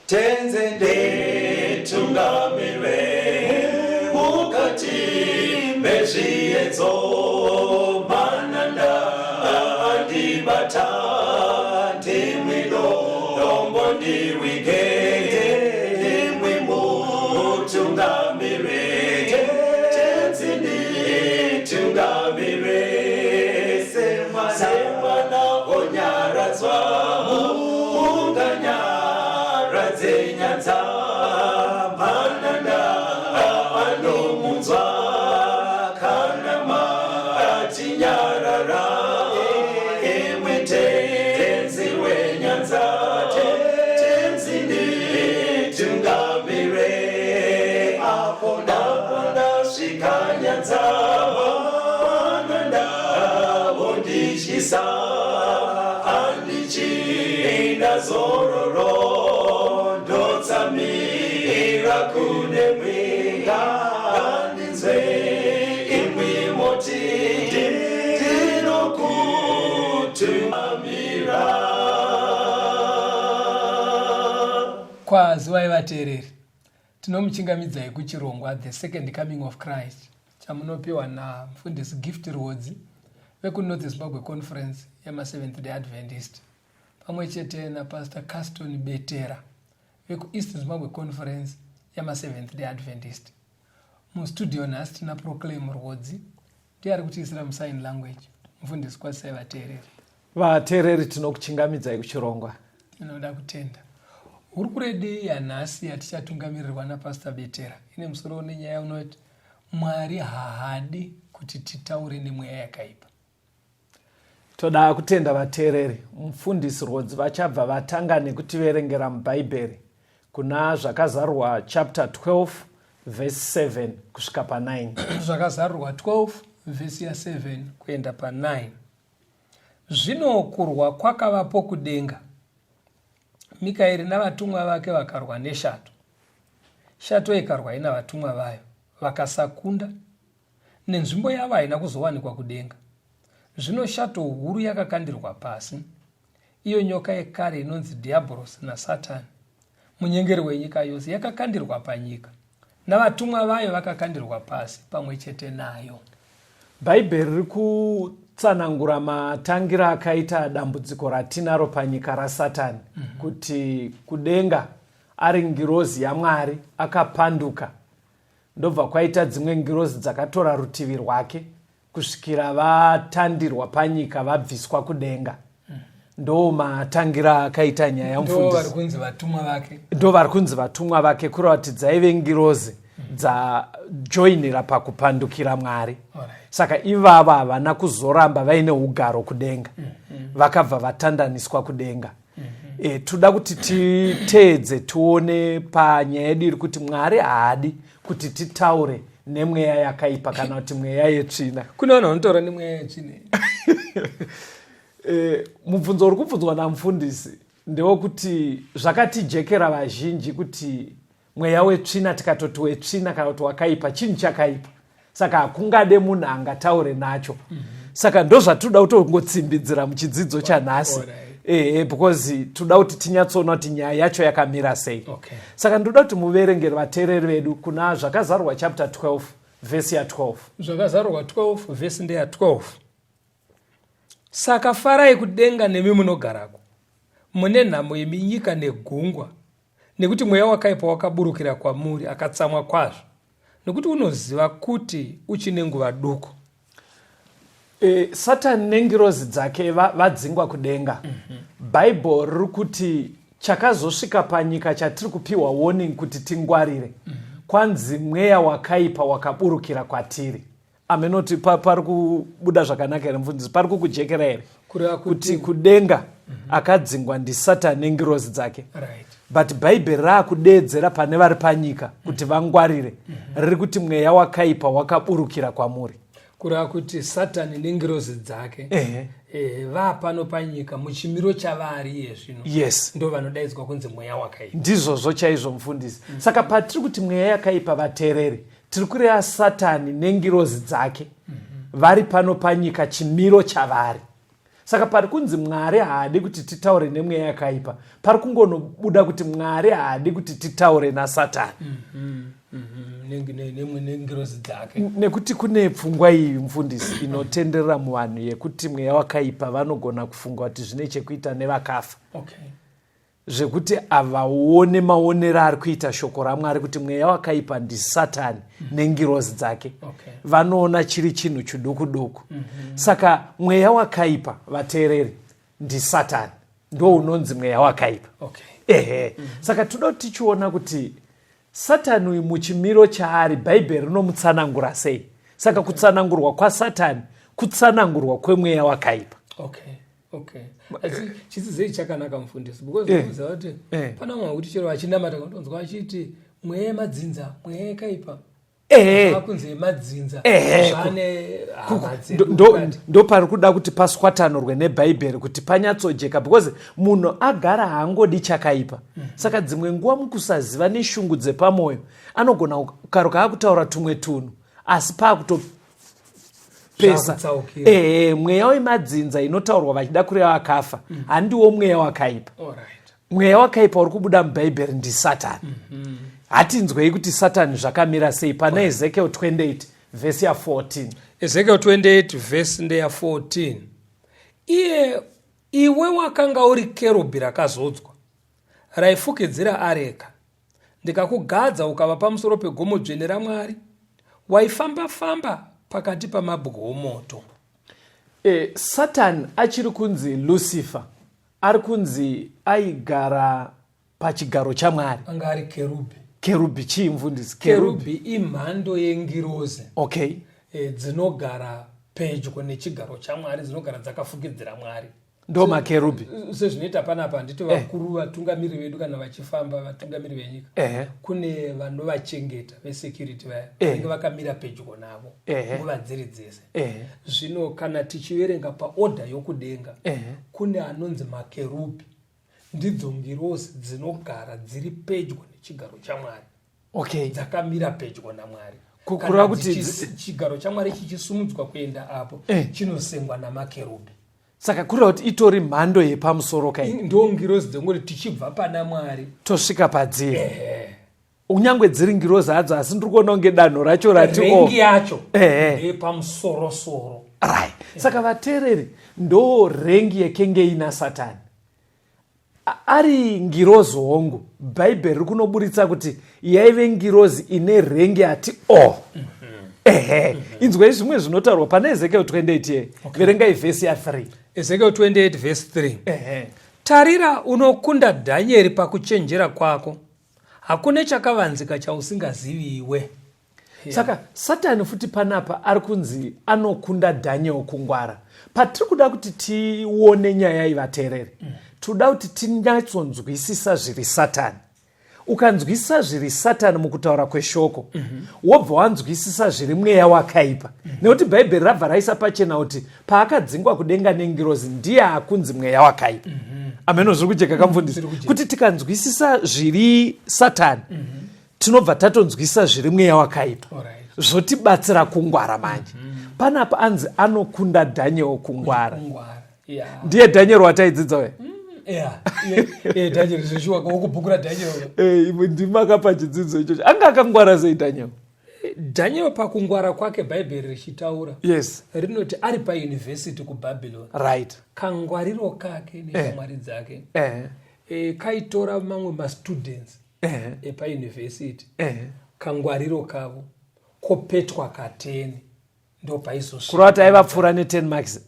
tenzende tungamirwe mukati mezviedzo mananda andibata ndimwino dombo ndiwike ndimwimu tungamirwe tenzende tungamirwe semana onyaradzwa mananda anomunzwa kanama atinyarara emwete tenzi wenyanza tenzini tungamire apo ndasvika nyanza mananda ondishisa andichienda zororo ndotsamira kune mwenga andinzwe imwi moti ndinokutumamira. Kwazivai vateereri, tinomuchingamidzai kuchirongwa The Second Coming of Christ chamunopiwa namufundisi Gift Rewards vekuNorth Zimbabwe Conference yama-Seventh Day Adventist pamwe chete naPastor Caston Betera vekuEast Zimbabwe Conference yama-Seventh Day Adventist. Mustudio nhasi tina Proclaim Rewards ndiye ari kutiisira musign language. Mufundisi kwazisai vateereri. Vateereri tinokuchingamidzai kuchirongwa. Tinoda kutenda. Hurukure yanhasi yatichatungamirirwa naPastor Betera ine musoro nenyaya unoti Mwari haadi kuti titaure nemweya yakaipa. Toda kutenda vateereri. Mufundisi Rhodes vachabva vatanga nekutiverengera mubhaibheri kuna zvakazarwa chapter 12 verse 7 kusvika pa9. Zvakazarwa 12 verse 7 kuenda pa9. Zvino kurwa kwakavapo kudenga. Mikaeri navatumwa vake vakarwa neshato. Shato ikarwa ina vatumwa vayo vakasakunda, nenzvimbo yavo haina kuzowanikwa kudenga. Zvino shato huru yakakandirwa pasi, iyo nyoka yekare inonzi Diabolos naSatani, munyengeri wenyika yose, yakakandirwa panyika, navatumwa vayo vakakandirwa pasi pamwe chete nayo. Bhaibheri riri kutsanangura matangira akaita dambudziko ratinaro panyika raSatani, kuti kudenga ari ngirozi yaMwari akapanduka, ndobva kwaita dzimwe ngirozi dzakatora rutivi rwake kusvikira vatandirwa panyika vabviswa kudenga. Ndo matangira akaita nyaya mufundisi. Ndo vari kunzi vatumwa vake. Ndo vari kunzi vatumwa vake kuratidza ive ngirozi dzajoinira pakupandukira Mwari. Saka ivava havana kuzoramba vaine ugaro kudenga. Vakabva vatandaniswa kudenga. Toda kuti titeedze tuone panyaya yedu iri kuti Mwari haadi kuti titaure nemweya yakaipa kana kuti mweya yetsvina. Kuna vanhu vanotaura nemweya yetsvina. Mubvunzo uri kubvunzwa namufundisi ndewekuti zvakatijekera vazhinji kuti mweya wetsvina tikatoti wetsvina kana kuti wakaipa chinhu chakaipa. Saka hakungade munhu angataure nacho. Saka ndo zvatoda kutongotsimbidzira muchidzidzo chanhasi. Because toda kuti tinyatsoona kuti nyaya yacho yakamira sei. Saka ndoda kuti muverengere vateereri vedu kuna zvakazarwa chapter 12 verse ya 12. Zvakazarwa 12 verse ndeya 12. Saka farai kudenga nemi munogarako, mune nhamo yeminyika negungwa, nekuti mweya wakaipa wakaburukira kwamuri akatsamwa kwazvo, nekuti unoziva kuti uchine nguva duku. Satani nengirozi dzake vadzingwa kudenga. Bhaibheri riri kuti chakazosvika panyika chatiri kupiwa warning kuti tingwarire. Kwanzi mweya wakaipa wakaburukira kwatiri. Amenoti pari kubuda zvakanaka here mufundisi, pari kukujekera here kuti kudenga akadzingwa ndiSatani nengirozi dzake. But Bhaibheri rakudeedzera pane vari panyika kuti vangwarire. Riri kuti mweya wakaipa wakaburukira kwamuri. Kureva kuti Satani nengirozi dzake vapano panyika muchimiro chavari iye zvino. Yes. Ndo vanodaidzwa kunzi mweya wakaipa. Ndizvozvo chaizvo mufundisi. Saka patiri kuti mweya yakaipa vateereri, tiri kureva Satani nengirozi dzake vari pano panyika chimiro chavari. saka pari kunzi Mwari haadi kuti titaure nemweya yakaipa, pari kungonobuda kuti Mwari haadi kuti titaure naSatani. nengirozi dzake, nekuti kune pfungwa iyi mufundisi inotenderera muvanhu yekuti mweya wakaipa vanogona kufunga kuti zvine chekuita nevakafa. Zvekuti avaone maonero ari kuita shoko raMwari kuti mweya wakaipa ndiSatani nengirozi dzake. Vanoona chiri chinhu chiduku duku. Saka mweya wakaipa, vateereri, ndiSatani ndo unonzi mweya wakaipa. Saka toda kuti tichiona kuti Satani uyu muchimiro chaari Bhaibheri rinomutsanangura sei. Saka kutsanangurwa kwaSatani kutsanangurwa kwemweya wakaipa. Chisizei chakanaka mufundisi, because unoziva kuti pana mwana kuti chero achinamata kundonzwa achiti mweya madzinza, mweya yakaipa. Kunze madzinza zvane ndo pari kuda kuti paswatanurwe nebhaibheri kuti panyatsojeka, because munhu agara haangodi chakaipa. Saka dzimwe nguva mukusaziva neshungu dzepamwoyo anogona ukaruka akutaura tumwe tunhu asi paakutopesa mweya wemadzinza inotaurwa vachida kureva vakafa handiwo mweya wakaipa. Mweya wakaipa uri kubuda mubhaibheri ndiSatani. Hatinzwei kuti Satani zvakamira sei pana Ezekiel 28 vhesi ya14. Ezekiel 28 vhesi ndeya14. Iwe wakanga uri kerubhi rakazodzwa raifukidzira areka, ndikakugadza ukava pamusoro pegomo dzvene raMwari, waifamba-famba pakati pamabwe omoto. Satani achiri kunzi Lucifer, ari kunzi aigara pachigaro chaMwari. Anga ari kerubhi. Kerubhi chii mufundisi? Kerubhi imhando yengirozi dzinogara pedyo nechigaro chaMwari, dzinogara dzakafukidzira Mwari. Ndo makerubhi. Sezvinoita panapa handiti vakuru vatungamiri vedu kana vachifamba, vatungamiri venyika, kune vanovachengeta vesecurity vaya vanenge vakamira pedyo navo nguva dziri dzese. Zvino kana tichiverenga paodha yokudenga kune anonzi makerubhi, ndidzo ngirozi dzinogara dziri pedyo nechigaro chaMwari, dzakamira pedyo naMwari. Kureva kuti chigaro chaMwari chichisumudzwa kuenda apo chinosengwa namakerubhi. Saka kureva kuti itori mhando yepamusoro kai, ndo ngirozi dzengoti tichibva pana Mwari tosvika padziri. Unyangwe dziri ngirozi hadzo, asi ndiri kuona kunge danho racho rati rengi yacho yepamusoro-soro. Saka vateereri, ndo rengi yekenge ina Satani. Ari ngirozi hongu, Bhaibheri riri kunoburitsa kuti yaive ngirozi ine rengi ati inzwei zvimwe zvinotaurwa pana Ezekiel 28 verengai vhesi ya3. Ezekiel 28 vhesi 3. Tarira, unokunda Dhanieri pakuchenjera kwako, hakuna chakavanzika chausingazivi iwe. Saka Satani futi panapa ari kunzi anokunda Dhanieri kungwara. Patiri kuda kuti tione nyaya iyi vateereri, toda kuti tinyatsonzwisisa zviri Satani. Ukanzwisisa zviri Satani mukutaura kweshoko, wobva wanzwisisa zviri mweya wakaipa. Nekuti Bhaibheri rabva raisa pachena kuti paakadzingwa kudenga nengirozi ndiye akunzi mweya wakaipa. Ameno zviri kujeka kamufundisi. Kuti tikanzwisisa zviri Satani, tinobva tatonzwisisa zviri mweya wakaipa. Zvotibatsira kungwara manje. Panapa anzi anokunda Dhanieri kungwara. Ndiye Dhanieri wataidzidza we? Dhanieri zvishuwa kwokubhukura Dhanieri. Ndimakapa chidzidzo ichocho. Anga akangwara sei Dhanieri? Dhanieri pakungwara kwake Bhaibheri richitaura. Rinoti ari payunivhesiti kuBhabhironi. Kangwariro kake neshamwari dzake. Kaitora mamwe mastudents epayunivhesiti. Kangwariro kavo kopetwa ka10 ndo paizosvika. Kurati aivapfuura ne10 marks.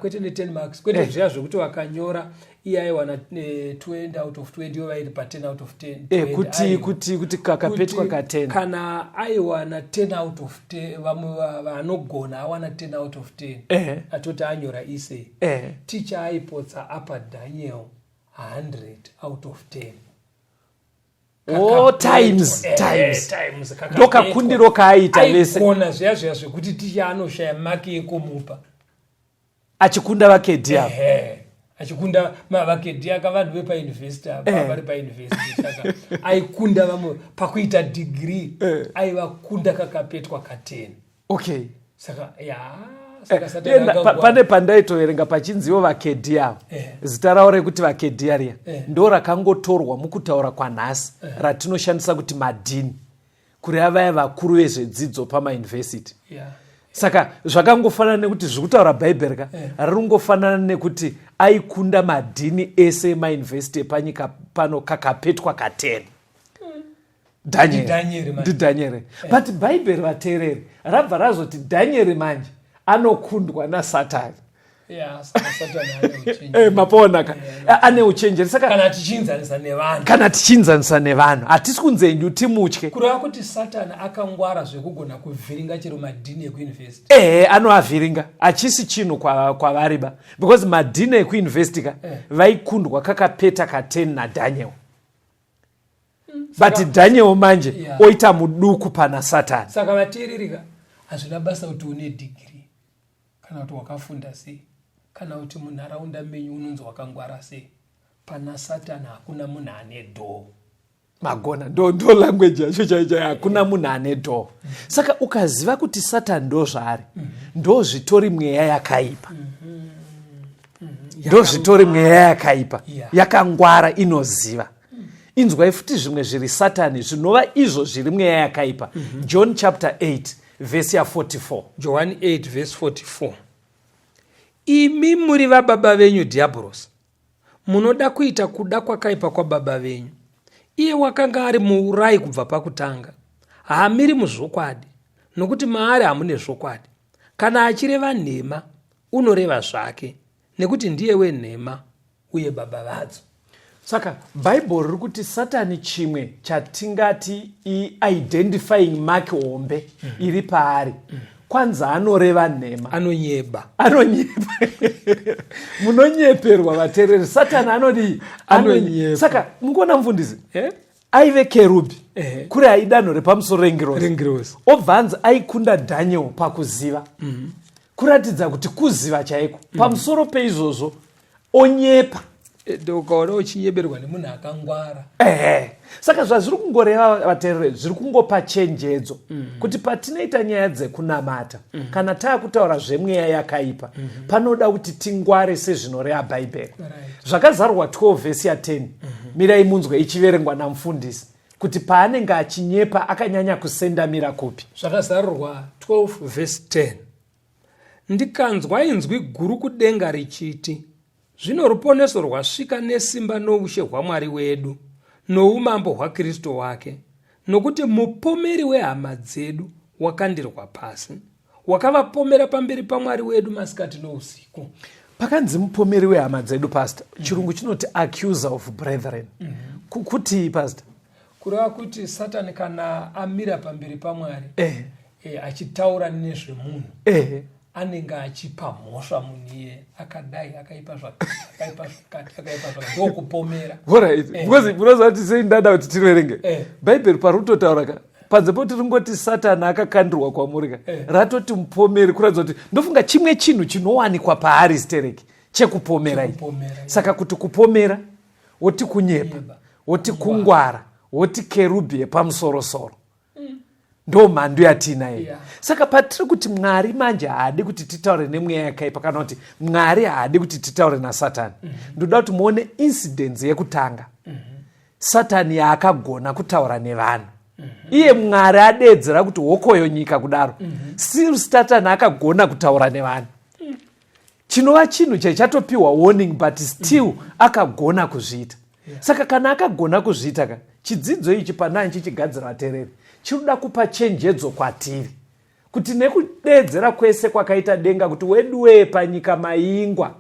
Kwete ne10 marks. Kwete zviya zvokuti wakanyora iye aiwana 20 out of 20 yovairi pa10 out of 10. Kuti kakapetwa ka10. Kana aiwana 10 out of 10, vamwe vanogona awana 10 out of 10. Atoti anyora ise. Teacher aipotsa apa Daniel 100 out of 10. Times. Doka kundiro kaaita lese. Aikona zviya zvekuti ticha anoshaya maki yekumupa. Achikunda vakedhi avo. Achikunda vakedhi aka vanhu vepayunivhesiti apa vari payunivhesiti. Saka aikunda vamwe pakuita degree aivakunda kakapetwa ka10. Okay. Saka pane pandaitoverenga pachinziwo vakedhi avo zita ravo rekuti vakedhi riya ndo rakangotorwa mukutaura kwanhasi ratinoshandisa kuti madhini kureva vaya vakuru vezvedzidzo pamaunivhesiti. Saka zvakangofanana nekuti zviri kutaura bhaibheri ka riri kungofanana nekuti aikunda madhini ese emaunivhesiti epanyika pano kakapetwa ka10 Danieri. But bhaibheri vateereri rabva razoti Danieri manje anokundwa naSatani. Maponaka ane uchenjeri. Saka kana tichinzanisa nevanhu hatisi kunzenyu timutye kureva kuti Satani akangwara zvekugona kuvhiringa chero madhini ekuuniversity. Anoavhiringa achisi chinhu kwavariba because madhini ekuuniversity ka vaikundwa kakapeta ka10 naDaniel. But Daniel manje oita muduku pana Satani. Saka vateererika hazvina basa kuti une degree kana kuti wakafunda sei kana kuti munharaunda menyu unonzi wakangwara sei. Pana Satani hakuna munhu ane dhoo. Magona ndo language yacho chaicho hakuna munhu ane dhoo. Saka ukaziva kuti Satani ndo zvaari ndo zvitori mweya yakaipa. Ndo zvitori mweya yakaipa yakangwara inoziva. Inzwai futi zvimwe zviri Satani zvinova izvo zviri mweya yakaipa. John chapter 8 verse 44. John 8 verse 44. Imi muri vababa venyu diabolos, munoda kuita kuda kwakaipa kwa baba venyu. Iye wakanga ari muurayi kubva pakutanga, haamiri muzvokwadi, nokuti maari hamune zvokwadi. Kana achireva nhema, unoreva zvake, nekuti ndiye wenhema uye baba vadzo. Saka bhaibheri riri kuti Satani chimwe chatingati identifying mark hombe iri paari. Kwanza anoreva nhema, anonyeba. Munonyeperwa vateereri. Satani anodi anonyeba. Saka mungona mufundisi aive kerubi kuri aidanho repamusoro rengirosi obva anzi aikunda Daniel pakuziva kuratidza kuti kuziva chaiko pamusoro peizvozvo onyepa. Ukaona uchinyeberwa nemunhu akangwara. Saka zvazviri kungoreva vateereri zviri kungopa chenjedzo kuti patinoita nyaya dzekunamata kana taakutaura zvemweya yakaipa panoda kuti tingware sezvinoreva bhaibheri. Zvakazarwa 12 vhesi 10 mirai munzwe ichiverengwa namufundisi kuti paanenge achinyepa akanyanya kusendamira kupi. Zvakazarurwa 12 vhesi 10. Ndikanzwa inzwi guru kudenga richiti, zvino ruponeso rwasvika nesimba noushe hwaMwari wedu noumambo hwaKristu wake, nokuti mupomeri wehama dzedu wakandirwa pasi, wakavapomera pamberi paMwari wedu masikati nousiku. Pakanzi mupomeri wehama dzedu pastor, chirungu chinoti accuser of brethren. Kuti pastor kureva kuti Satani kana amira pamberi paMwari achitaura nezvemunhu anenge achipa mhosva munhu iye akadai akaipa zvakati ndokupomera. Because munoziva kuti sei ndada kuti tiverenge bhaibheri parutotaura ka panze poti ringoti Satani akakandirwa kwamuri ratoti mupomeri kuratidza kuti ndofunga chimwe chinhu chinowanikwa paari stereki chekupomera. Saka kuti kupomera woti kunyepa woti kungwara woti kerubi yepamusorosoro ndo mhando yatinayo. Saka patiri kuti Mwari manje haadi kuti titaure nemweya yakaipa kana kuti Mwari haadi kuti titaure naSatani, ndoda kuti muone incidence yekutanga Satani yaakagona kutaura nevanhu. Iye Mwari adedzera kuti hokoyo nyika kudaro, still Satani akagona kutaura nevanhu. Chinova chinhu chatopiwa warning but still akagona kuzviita. Saka kana akagona kuzviita ka chidzidzo ichi panani chichigadzira vateereri chinoda kupa chenjedzo kwatiri kuti nekudedzera kwese kwakaita denga kuti weduwe panyika maingwa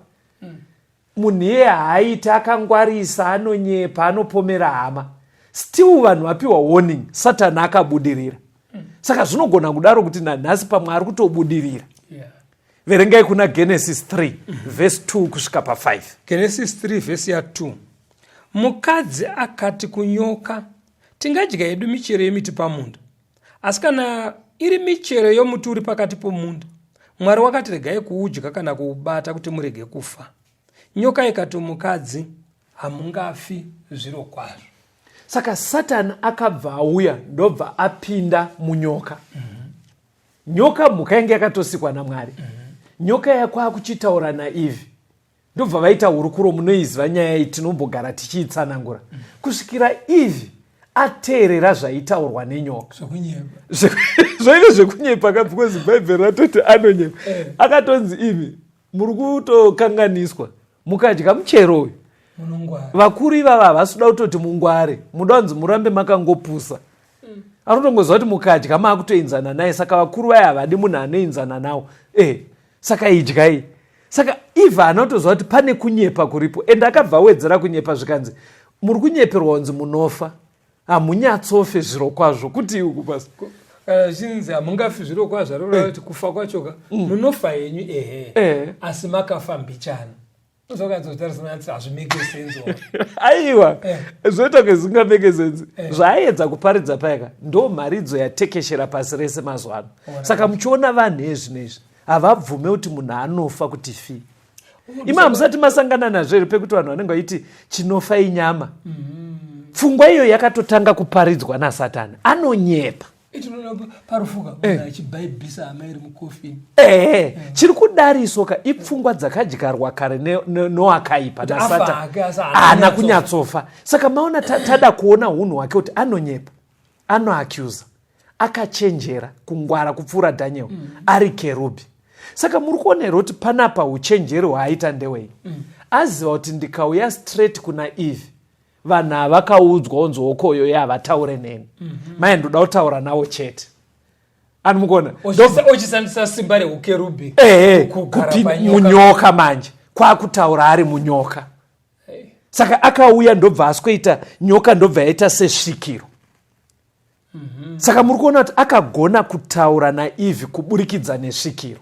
munhu iye haaita akangwarisa anonyepa anopomera hama still vanhu vapiwa warning Satani akabudirira. Saka zvinogona kudaro kuti nanhasi pamwe ari kutobudirira. Verengai kuna Genesis 3 verse 2 kusvika pa5. Genesis 3 verse 2. Mukadzi akati kunyoka, tingadya hedu michero yemiti pamunda, asi kana iri michero yomuti uri pakati pomunda, Mwari wakati regai kuudya kana kuubata kuti murege kufa. Nyoka ikati mukadzi, hamungafi zviro kwazvo. Saka Satani akabva auya ndobva apinda munyoka. Nyoka mhuka yange yakatosikwa naMwari. nyoka yakwakuchitaura naivhi ndobva vaita hurukuro munoiziva nyaya iyi tinombogara tichiitsanangura kusvikira ivhi ateerera zvaitaurwa nenyoka zvaine zvekunyepa because bhaibheri ratoti anonyepa akatonzi imi muri kutokanganiswa mukadya muchero uyu vakuru ivava havasi kuda kutoti mungware muda kunzi murambe makangopusa anotongoziva kuti mukadya maakutoinzana naye saka vakuru vaya havadi munhu anoinzana nawo saka idyai saka ivha anotoziva kuti pane kunyepa kuripo ende akabva wedzera kunyepa zvikanzi muri kunyeperwa kunzi munofa hamunyatsofe zviro kwazvo kuti ukupasa zvinzi hamungafi zviro kwazvo arora kuti kufa kwachoka munofa henyu asi makafa mbichana hazvimeke sense aiwa zvoita kwezvingabeke sense zvaaedza kuparidza paika ndo mharidzo yatekeshera pasi rese mazuva ano saka muchiona vanhu ezvinezvi havabvume kuti munhu anofa kuti fi ima hamusati masangana nazvere pekuti vanhu vanenge vaiti chinofa inyama pfungwa iyo yakatotanga kuparidzwa nasatani anonyepa parufuka achibhaibhisa hama iri mukofini chiri kudariswa ipfungwa dzakadyarwa kare noakaipa nasatani haana kunyatsofa saka maona tada kuona unhu hwake kuti anonyepa anoacusa akachenjera kungwara kupfuura dhaniel ari kerubhi saka muri kuonera kuti panapa uchenjeri hwaaita ndewei aziva kuti ndikauya straight kuna ivhi vanhu havakaudzwa unzi okoyo yavataure neni mai ndoda kutaura nawo chete anomukuona ochisandisa simba reukerubhi munyoka manje kwakutaura ari munyoka saka akauya ndobva asikuita nyoka ndobva yaita sesvikiro saka muri kuona kuti akagona kutaura naivhi kuburikidza nesvikiro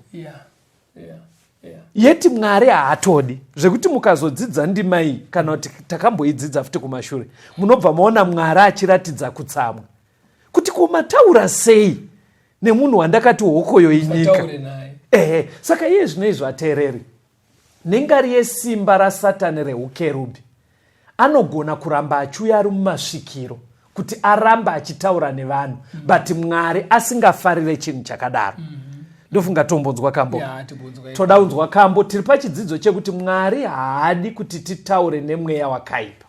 yeti Mwari haatodi zvekuti mukazodzidza ndima iyi kana kuti takamboidzidza futi kumashure munobva maona Mwari achiratidza kutsamwa kuti kumataura sei nemunhu wandakati hokoyo inyika saka iye zvinoizvo ateereri nengari yesimba rasatani reukerubhi anogona kuramba achiuya ari mumasvikiro kuti aramba achitaura nevanhu but Mwari asingafarire chinhu chakadaro ndofunga tombonzwa kambo toda unzwa kambo tiri pachidzidzo chekuti Mwari haadi kuti titaure nemweya wakaipa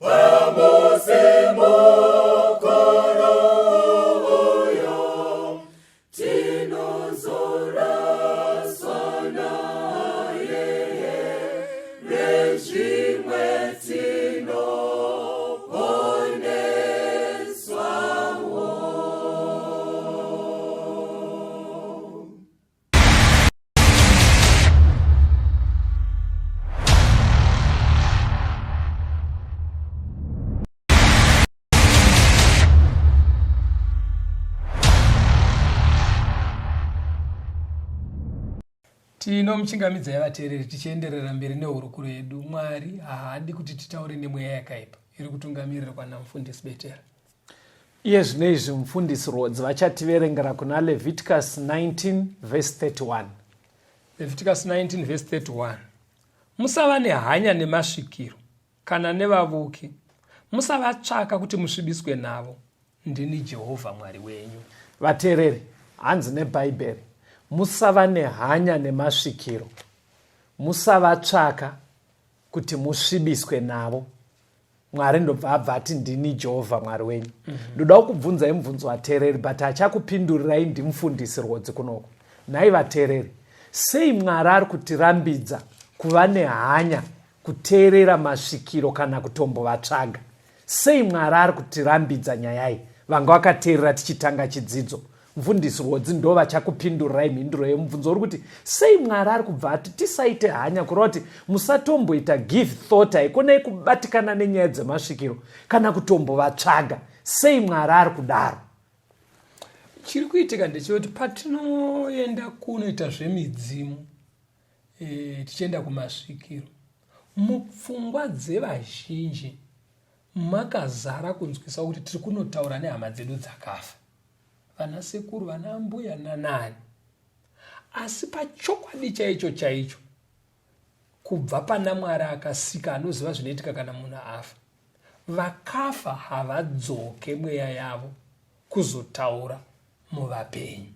Vamos Tino muchingamidza yavateereri tichienderera mberi nehurukuro yedu. Mwari haadi kuti titaure nemweya yakaipa iri kutungamirirwa namufundisi Betera. Iye zvino izvi mufundisi Rodzi vachativerengera kuna Leviticus 19 verse 31. Leviticus 19 verse 31. Musava nehanya nemasvikiro kana nevavuki, musavatsvaka kuti musvibiswe navo. Ndini Jehovha Mwari wenyu. Vateereri, hanzi neBhaibheri, musava nehanya nemasvikiro, musavatsvaka kuti musvibiswe navo. Mwari ndobva abva ati ndini Jehovha Mwari wenyu. Ndoda kubvunzai mubvunzo vateereri, but achakupindurirai ndimufundisi Rodzi kunoko. Nhai vateereri, sei Mwari ari kutirambidza kuva nehanya kuteerera masvikiro kana kutombovatsvaga? Sei Mwari ari kutirambidza nyayai? Vanga vakateerera tichitanga chidzidzo. Mufundisi Rodzi ndo vachakupindurirai mhinduro yemubvunzo uri kuti sei Mwari ari kubva ati tisaite hanya kureva kuti musatomboita give thought haikonai kubatikana nenyaya dzemasvikiro kana kutombovatsvaga. Sei Mwari ari kudaro? Chiri kuitika ndechekuti patinoenda kunoita zvemidzimu, tichienda kumasvikiro, mupfungwa dzevazhinji makazara kunzwisa kuti tiri kunotaura nehama dzedu dzakafa, vana sekuru, vana mbuya nanani. Asi pachokwadi chaicho chaicho, kubva pana Mwari akasika anoziva zvinoitika kana munhu afa, vakafa havadzoke mweya yavo kuzotaura muvapenyu.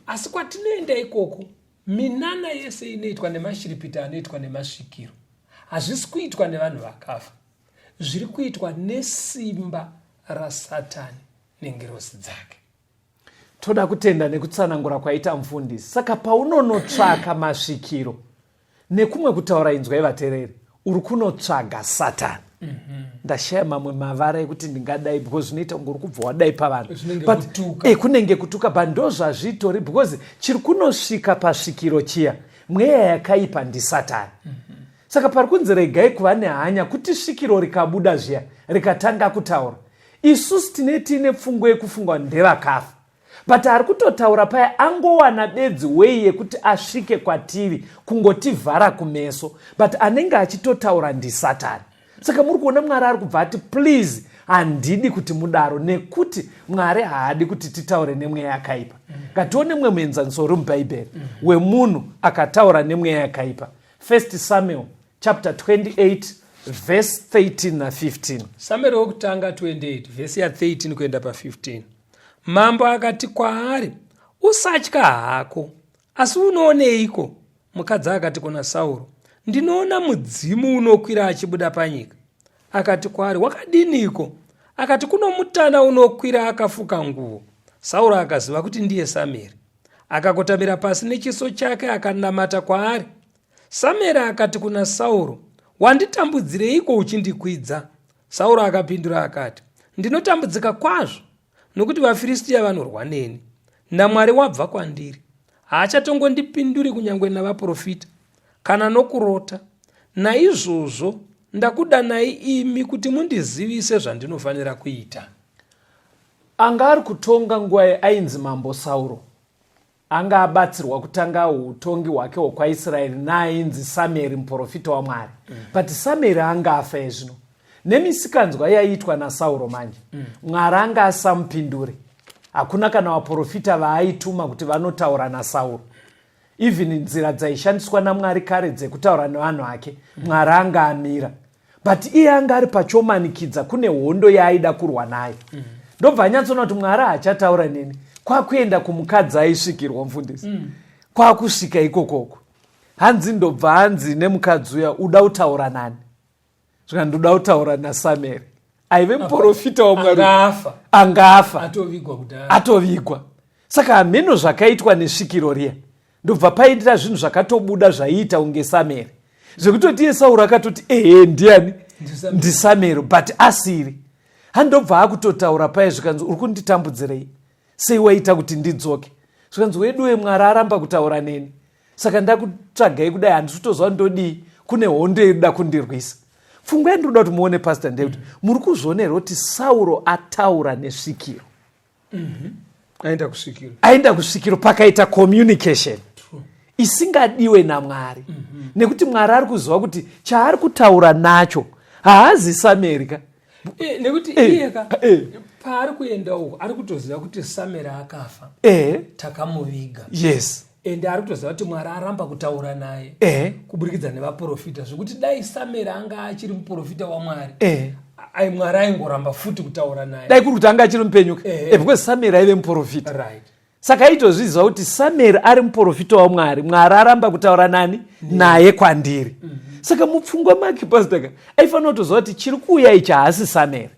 Asi kwatinoenda ikoko, minana yese inoitwa nemashiripiti anoitwa nemasvikiro hazvisi kuitwa nevanhu vakafa, zviri kuitwa nesimba raSatani nengerosi dzake. Toda kutenda nekutsanangura kwaita mufundisi. Saka paunonotsvaka masvikiro nekumwe kutaura inzwai vateereri, uri kunotsvaga Satani. Ndashaya mamwe mavara ekuti ndingadai because zvinoita kunge uri kubva wadai pavanhu, but kunenge kutuka, but ndo zvazvitori because chiri kunosvika pasvikiro chiya, mweya yakaipa ndiSatani. Saka pari kunzi regai kuva nehanya kuti svikiro rikabuda zviya rikatanga kutaura, isusu tine pfungwa yekufunga ndevakafa, but ari kutotaura paya angowana bedzi wei yekuti asvike kwatiri kungotivhara kumeso, but anenge achitotaura ndiSatani. Saka muri kuona Mwari ari kubva ati please handidi kuti mudaro, nekuti Mwari haadi kuti titaure nemweya yakaipa. Ngatione mwe muenzaniso mubhaibheri wemunhu akataura nemweya yakaipa. 1 Samuel chapter 28 verse 13 na 15. Samuel wokutanga 28 verse ya 13 kuenda pa15. Mambo akati kwaari, usatya hako, asi unooneiko? Mukadzi akati kuna Sauro, ndinoona mudzimu unokwira achibuda panyika. Akati kwaari, wakadiniko? Akati, kuno mutana unokwira akafuka nguo. Sauro akaziva kuti ndiye Samueri, akakotamira pasi nechiso chake akanamata kwaari. Samueri akati kuna Sauro, wanditambudzireiko uchindikwidza? Sauro akapindura akati, ndinotambudzika kwazvo nokuti vaFiristia vanorwa neni, naMwari wabva kwandiri. Haachatongondipinduri kunyange navaprofita kana nokurota. Naizvozvo ndakudanai imi kuti mundizivise zvandinofanira kuita. Anga ari kutonga nguva ainzi mambo Sauro, anga abatsirwa kutanga utongi hwake hwekwaIsraeri naainzi Samueri muprofita waMwari. But Samueri anga afa ezvino nemisikanzwa yaiitwa naSauro manje. Mwari anga asamupindure. Hakuna kana vaprofita vaaituma kuti vanotaura naSauro. Even nzira dzaishandiswa naMwari kare dzekutaura nevanhu vake, Mwari anga amira. But iye anga ari pachomanikidza kune hondo yaaida kurwa nayo. Ndobva anyatsona kuti Mwari haachataura neni. Kwakuenda kumukadzi aisvikirwa mufundisi. Kwakusvika ikokoko. Hanzi ndobva hanzi nemukadzi uya, uda kutaura nani? Zvika ndoda kutaura naSamueri. Aive muprofita waMwari. Angafa. Atovigwa. Saka hameno zvakaitwa nesvikiro riya ndobva paindira zvinhu zvakatobuda zvaiita unge Sameri zvekutoti iye Sauro akatoti ndiani ndiSameri but asiri handobva akutotaura paye zvikanzi uri kunditambudzirei sei waita kuti ndidzoke zvikanzi wedu weMwari aramba kutaura neni saka ndakutsvagai kudai handisi kutozva ndodii kune hondo inoda kundirwisa. Pfungwa yandoda kuti muone pastor ndekuti muri kuzvionera kuti Sauro ataura nesvikiro aenda kusvikiro pakaita communication isingadiwe naMwari nekuti Mwari ari kuziva kuti chaari kutaura nacho haazi Sameri ka nekuti iyeka paari kuenda uko ari kutoziva kuti Sameri akafa takamuviga yes ende ari kutoziva kuti Mwari aramba kutaura naye kuburikidza nevaprofita zvokuti dai Sameri anga achiri muprofita waMwari Mwari aingoramba futi kutaura naye dai kuri kuti anga achiri mupenyu because Sameri aive muprofita right. Saka aitozviziva kuti Sameri ari muprofita waMwari Mwari aramba kutaura nani naye kwandiri saka mupfungwa make pastor aifanira kutoziva kuti chiri kuuya ichi haasi Sameri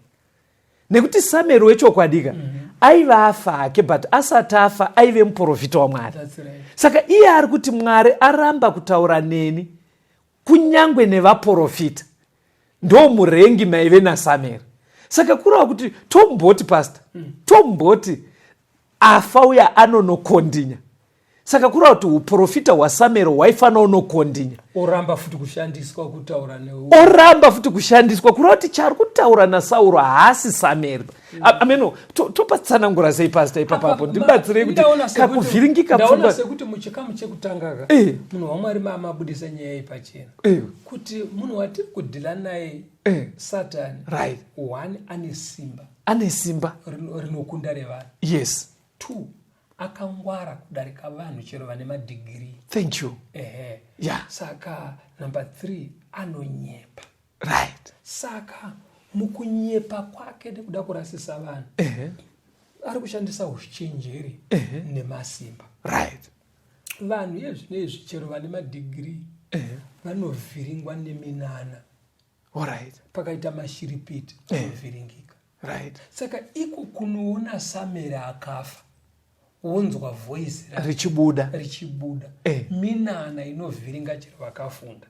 nekuti Sameri wechokwadika aiva afa ake but asati afa aive muprofita waMwari right. Saka iye ari kuti Mwari aramba kutaura neni kunyangwe nevaprofita ndo murengi maive naSameri. Saka kurava kuti tomboti pastor tomboti afa uya anonokondinya saka kurava kuti uprofita hwaSameri hwaifanira unokondinya oramba futi kushandiswa kutaura oramba futi kushandiswa kurava kuti chari kutaura naSauro haasi Sameri. Ameno topatsanangura sei pastor ipapapo ndibatsirei kuti kakuvhiringika ndaona sekuti muchikamu chekutanga munhu waMwari mamabudisa nyaya ipachena kuti munhu watiri kudhila naye Satani right one ane simba rinokunda revanhu yes 2 akangwara kudarika vanhu chero vane madhigirii thank you yeah. Saka number 3 anonyepa right saka mukunyepa kwake nekuda kurasisa vanhu ari kushandisa uchenjeri nemasimba right vanhu yezvinezvi chero vane madhigirii vanovhiringwa neminana alright pakaita mashiripiti anovhiringika right saka iko kunoona Sameri akafa wonzwa voice richibuda minana inovhiringa chero vakafunda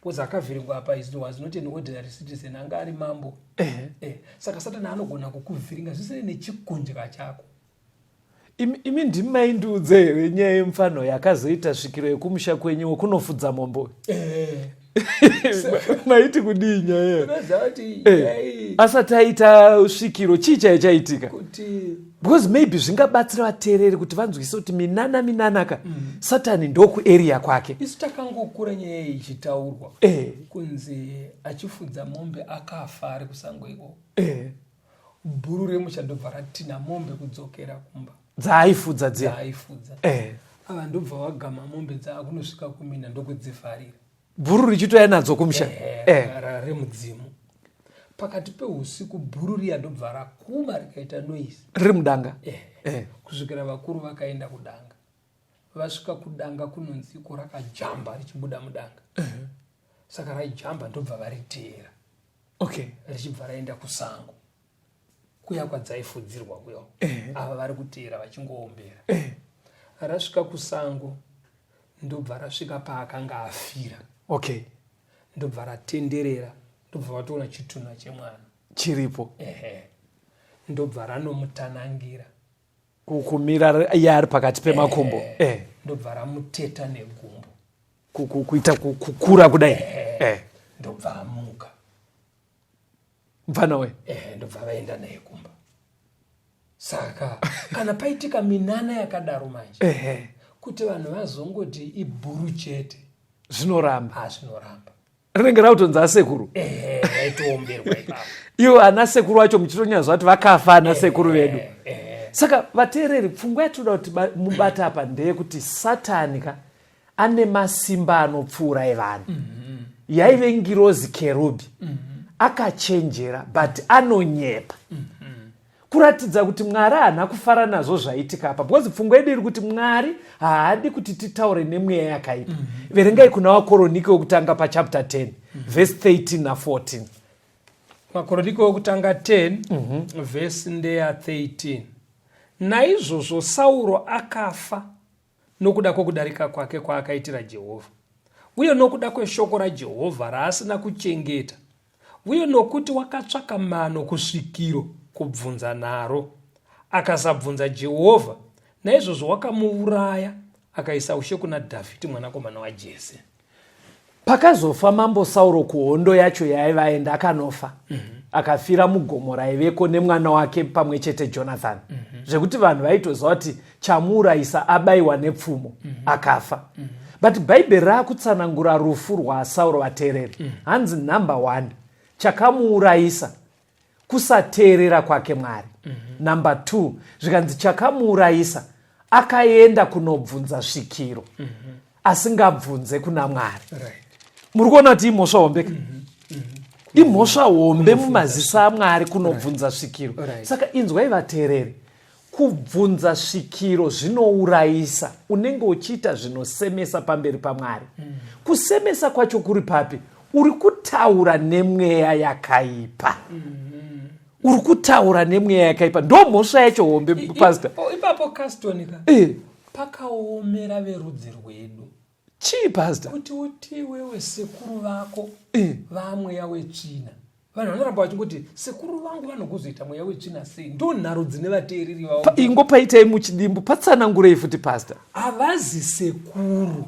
because akavhiringwa apa is was not an ordinary citizen anga ari mambo saka Satani anogona kukuvhiringa zvisiri nechikundya chako. Imi ndimaindudze here nyaya yemufano yakazoita svikiro yekumusha kwenyu kunofudza mombo maiti kudii nyaya asati aita svikiro chii chaichaitika because maybe zvingabatsira vateereri kuti vanzwise kuti minana ka Satani ndokuarea kwake. Isu takangokura nyaya ichitaurwa kunzi achifudza mombe akafa ari kusango ikoko bhuru remusha ndobva ratina mombe kudzokera kumba dzaaifudza ava ndobva wagama mombe dzaakunosvika kumina ndokudzivharira bhuru richitoya nadzo kumusha remudzimu pakati peusiku bhuru riya ndobva rakuma rikaita noise riri mudanga kusvikira vakuru vakaenda kudanga vasvika kudanga kunonzi iko rakajamba richibuda mudanga saka raijamba ndobva variteera richibva raenda kusango kuya kwadzaifudzirwa kuyo ava vari kuteera vachingoombera rasvika kusango ndobva rasvika paakanga afira ndobva ratenderera ndobva vatoona chitunha chemwana chiripo ndobva ranomutanangira kumira yari pakati pemakumbo ndobva ramuteta negumbo kuita kukura kudai ndobva amuka mfana we ndobva vaenda naye kumba. Saka kana paitika minana yakadaro manje kuti vanhu vazongoti ibhuru chete zvinoramba rinenge rautonzi asekuru aitoomberwa ipapo iwo ana sekuru vacho muchitonyazva kuti vakafa ana sekuru vedu. Saka vateereri pfungwa yatoda kuti mubata apa ndeyekuti Satani ka ane masimba anopfuura evanhu yaive ngirozi kerubi akachenjera but anonyepa kuratidza kuti Mwari haana kufara nazvo zvaitika apa because pfungwa yedu iri kuti Mwari haadi kuti titaure nemweya yakaipa. Verengai kuna Wakoronike wokutanga pachapter 10 verse 13 na14. Wakoronike wokutanga 10 verse ndeya 13. naizvozvo Sauro akafa nokuda kwokudarika kwake kwaakaitira Jehovha, uye nokuda kweshoko raJehovha raasina kuchengeta, uye nokuti wakatsvaka mano kusvikiro kubvunza naro, akasabvunza Jehovha. Naizvozvo wakamuuraya, akaisa ushe kuna Dhavhidhi mwanakomana waJese. Pakazofa mambo Sauro kuhondo yacho yaaivaenda akanofa. Akafira mugomo raiveko nemwana wake pamwe chete Jonathan. Zvekuti vanhu vaitoziva kuti chamuurayisa abayiwa nepfumo, akafa. But Bhaibheri rakutsanangura rufu rwaSauro vateereri. Hanzi number 1, chakamuurayisa kusateerera kwake Mwari. Number 2, zvikanzi chakamuurayisa akaenda kunobvunza svikiro, asingabvunze kuna Mwari. Muri kuona kuti imhosva hombe? Imhosva hombe mumaziso aMwari kunobvunza svikiro. Saka inzwai vateereri, kubvunza svikiro zvinourayisa. Unenge uchiita zvinosemesa pamberi paMwari. Kusemesa kwacho kuri papi? Uri kutaura nemweya yakaipa. Uri kutaura nemweya yakaipa. Ndo mhosva yacho hombe, pastor. Ipapo kastonika pakaomera verudzi rwedu. Chii, pastor? Kuti uti wewe sekuru vako vamweya wetsvina. Vanhu vanoramba vachingoti sekuru vangu vanokuzoita mweya wetsvina sei? Ndo nharo dzine vateereri vavo. Ingo paitai muchidimbu, patsanangurei futi, pastor. Havazi sekuru.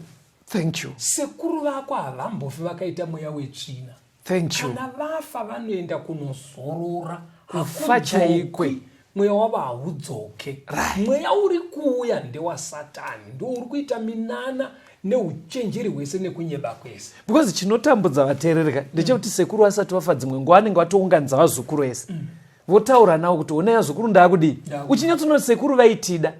Thank you. Sekuru vako havambofi vakaita mweya wetsvina. Thank you. Kana vafa vanoenda kunozorora. Kufa chaikwe. Mweya wavo haudzoke. Mweya uri kuuya ndewasatani. Ndo uri kuita minana neuchenjeri hwese nekunyeba kwese. Because chinotambudza vateerereka ndechekuti sekuru vasati vafa dzimwe nguva vanenge vatounganidza vazukuru ese. Votaura navo kuti onai vazukuru ndaakudii. Uchinyatsoona sekuru vaitida,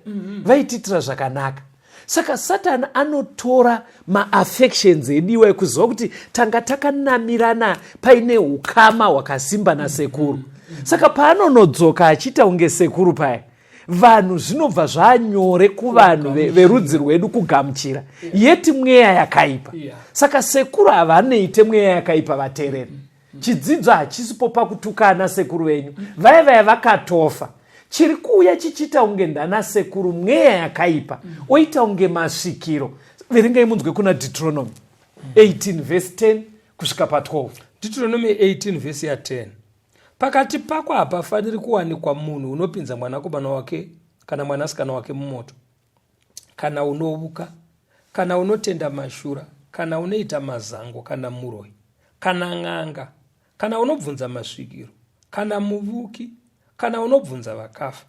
vaititira zvakanaka. Saka Satani anotora ma-affections ediwa ekuziva kuti tanga takanamirana paine ukama hwakasimba nasekuru. Saka paanonodzoka achiita unge sekuru paya, vanhu zvinobva zvanyore kuvanhu verudzi rwedu kugamuchira. Yeti mweya yakaipa. Saka sekuru havanoite mweya yakaipa vateereri. Chidzidzo hachisipo pakutukana sekuru venyu. Vaya vakatofa. Chiri kuuya chichita unge ndana sekuru mweya yakaipa. Oita unge masvikiro. Verengai munzwe kuna Deuteronomy 18 verse 10 kusvika pa12. Deuteronomy 18 verse ya 10. Pakati pako hapafaniri kuwanikwa munhu unopinza mwanakomana wake kana mwanasikana wake mumoto, kana unovuka, kana unotenda mashura, kana unoita mazango, kana muroi, kana ng'anga, kana unobvunza masvikiro, kana muvuki, kana unobvunza vakafa.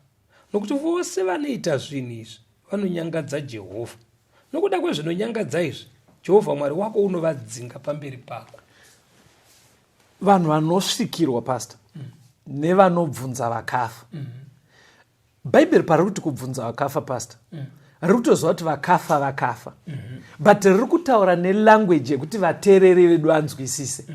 Nokuti vose vanoita zvinhu izvi vanonyangadza Jehovha. Nokuda kwezvinonyangadza izvi, Jehovha Mwari wako unovadzinga pamberi pako. Vanhu vanosvikirwa, pastor, nevanobvunza vakafa. Bhaibheri pariri kuti kubvunza vakafa, pastor, riri kutoziva kuti vakafa. But riri kutaura nelanguage yekuti vateereri vedu vanzwisise.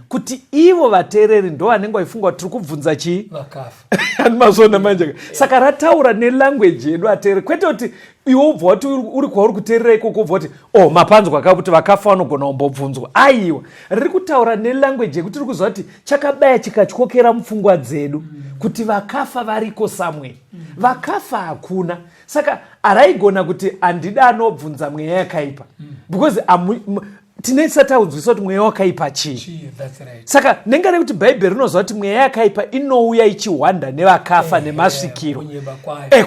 Kuti ivo vateereri ndo vanenge vaifunga kuti tiri kubvunza chii? Vakafa. Animazona manje. Saka rataura nelanguage yedu vateereri. Kwete kuti iwo ubva kuti uri kwauri kuteerera ikoko ubva kuti mapanzwa aka kuti vakafa vanogona kumbobvunzwa. Aiwa, riri kutaura nelanguage yekuti riri kuziva kuti chakabaya chikatyokera mupfungwa dzedu kuti vakafa variko samwe. Vakafa hakuna. Saka araigona kuti handida anobvunza mweya yakaipa. Because tinesa taudzwiswa kuti mweya wakaipa chii. Saka nengare kuti Bhaibheri rinoziva kuti mweya yakaipa inouya ichihwanda nevakafa nemasvikiro.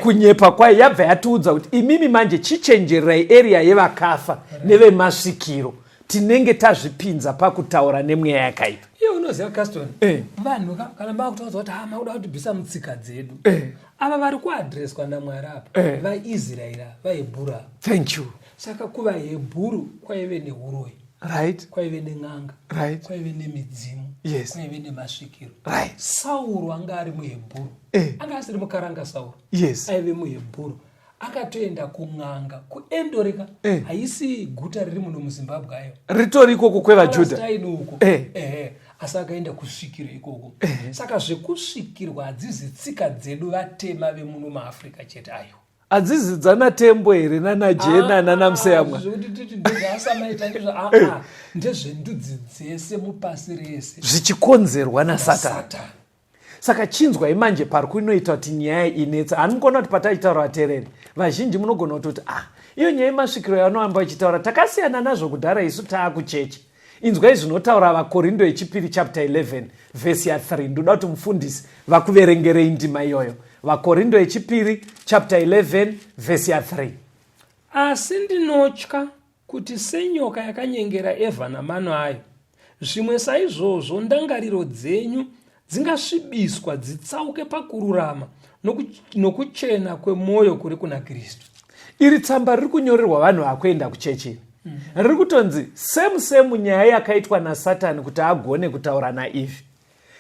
Kunyepa kwayo yabva yatiudza kuti imimi manje chichenjererai area yevakafa nevemasvikiro. Tinenge tazvipinza pakutaura nemweya yakaipa. Iyo unoziva Caston. Vanhu kana vakutaudza kuti makuda kutibvisa mutsika dzedu. Ava vari kuadreswa naMwari apa. VaIsraeri, vaHebheru. Thank you. Saka kuvaHebheru kwaive neuroi. Right. Kwaive neng'anga. Right. Kwaive nemidzimu. Yes. Kwaive nemasvikiro. Right. Sauro anga ari muHebheru. Anga asiri mukaranga Sauro. Yes. Aive muHebheru. Akatoenda kun'anga kuendoreka. Haisi guta riri muno muZimbabwe ayo. Ritori ikoko kwevaJudha. Asi akaenda kusvikiro ikoko. Saka zvekusvikirwa hadzisi tsika dzedu vatema vemuno muAfrica chete ayo. Adzizidzana tembo here nanajena nanamuseyamwa. Ndezvendudzi dzese mupasi rese zvichikonzerwa naSatani. Saka chinzwai manje pari kunoita kuti nyaya inetsa. Hanogona kuti patachitaura vateereri vazhinji munogona kutoti iyo nyaya yemasvikiro yavanoamba vachitaura takasiyana nazvo kudhara isu taakuchechi. Inzwai zvinotaura vaKorindo echipiri chapter 11 verse ya 3. Ndoda kuti mufundisi vakuverengerei ndima iyoyo. VaKorindo echipiri chapter 11 verse ya 3. Asi ndinotya kuti senyoka yakanyengera Evha namano ayo, zvimwe saizvozvo ndangariro dzenyu dzingasvibiswa dzitsauke pakururama nokuchena kwemwoyo kuri kuna Kristu. Iri tsamba riri kunyorerwa vanhu vakuenda kuchechi. Riri kutonzi same nyaya yakaitwa naSatani kuti agone kutaura naIvhi.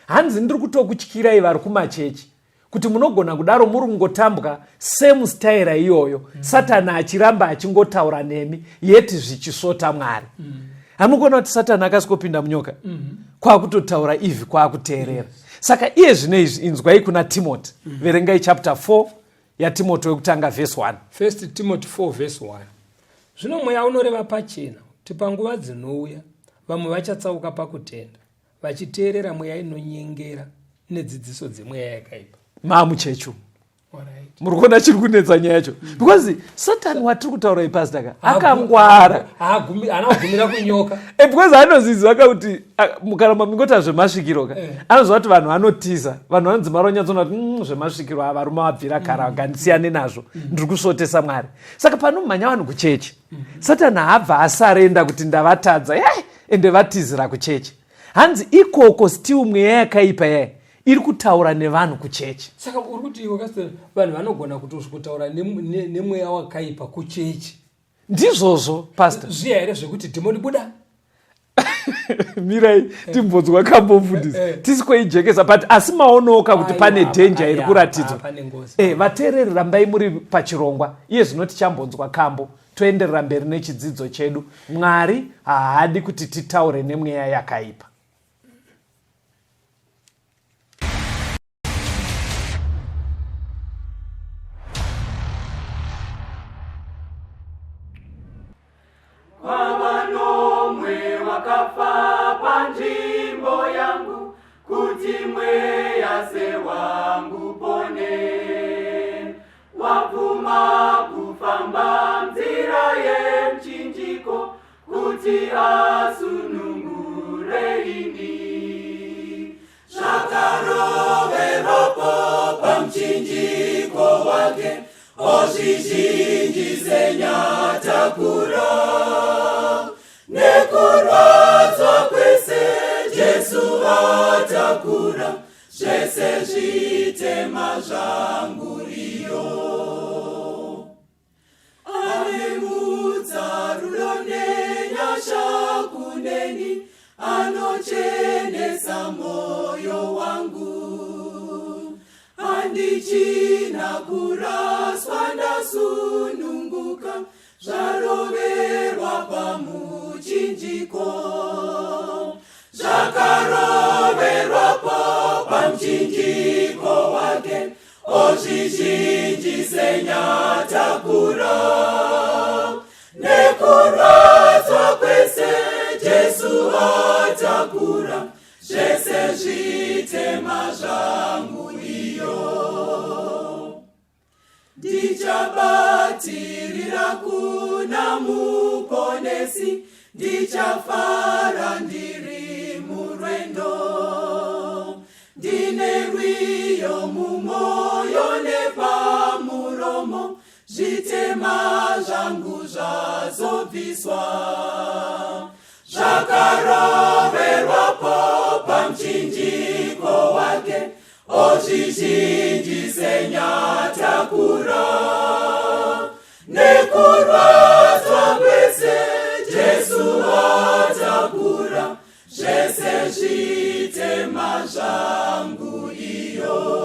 Hanzi ndiri kutokutyirai vari kumachechi kuti munogona kudaro muri kungotambwa same style iyoyo. Satani achiramba achingotaura nemi yeti zvichisota Mwari. Hamugona kuti Satani akasikopinda munyoka kwakutotaura Ivhi kwakuteerera. Saka iye zvino izvi inzwai kuna Timothy. Verengai chapter 4 yaTimothy wekutanga verse 1. 1 Timothy 4 verse 1. Zvino Mweya unoreva pachena kuti panguva dzinouya vamwe vachatsauka pakutenda, vachiteerera mweya inonyengera nedzidziso dzemweya yakaipa. Mamuchechu. Muri kuona chiri kunetsa nyaya yacho. Because Satani watiri kutaura ipasitaka akangwara. Anogumira kunyoka. Because anoziziva kuti mukaramba mingota zvemasvikiro anoziva kuti vanhu vanotiza. Vanhu vanonzi maronyadzona kuti zvemasvikiro ava varume vabvira kara gandisiyane nazvo. Ndiri kusotesa Mwari. Saka panomhanya vanhu kuchechi. Satani habva asarenda kuti ndavatadza ende vatizira kuchechi. Hanzi ikoko still mweya yakaipa iri kutaura nevanhu kuchechi. Saka uri kuti iwe kasite vanhu vanogona kutaura nemweya wakaipa kuchechi. Ndizvozvo pastor. Zviya here zvekuti dhimoni buda. Mirai timbonzwa kambofundisa. Tisikoijekesa but asi maonoka kuti pane danger iri kuratidzwa. Vateereri rambai muri pachirongwa. Iye zvino tichambonzwa kambo. Toenderera mberi nechidzidzo chedu. Mwari haadi kuti titaure nemweya yakaipa. Wakafa panzvimbo yangu kuti mweya se wangu pone, wabvuma kufamba nzira yemchinjiko kuti asunungure ini. Zvakaroverwapo pamchinjiko wake ozvizhinji senyatakura, nekurwadzwa kwese Jesu atakura, zvese zvitema zvangu iyo. Anemudza rudo nenyasha kuneni, anochenesa moyo wangu. Handichina kuraswa ndasununguka, zvaroverwa pamuchinjiko. Zvakaroverwapo pamchinjiko wake ozvizhinji senyatakura, nekurwadzwa kwese Jesu atakura, zvese zvitema zvangu iyo. Ndichabatirira kuna muponesi, ndichafara ndiri murwendo. Ndine rwiyo mumoyo nepamuromo, zvitema zvangu zvazobviswa. Zvakaroverwapo pamchinjiko wake ozvizhinji senyatakura, nekurwadzwa kwese Jesu atakura, zvese zvitema zvangu iyo.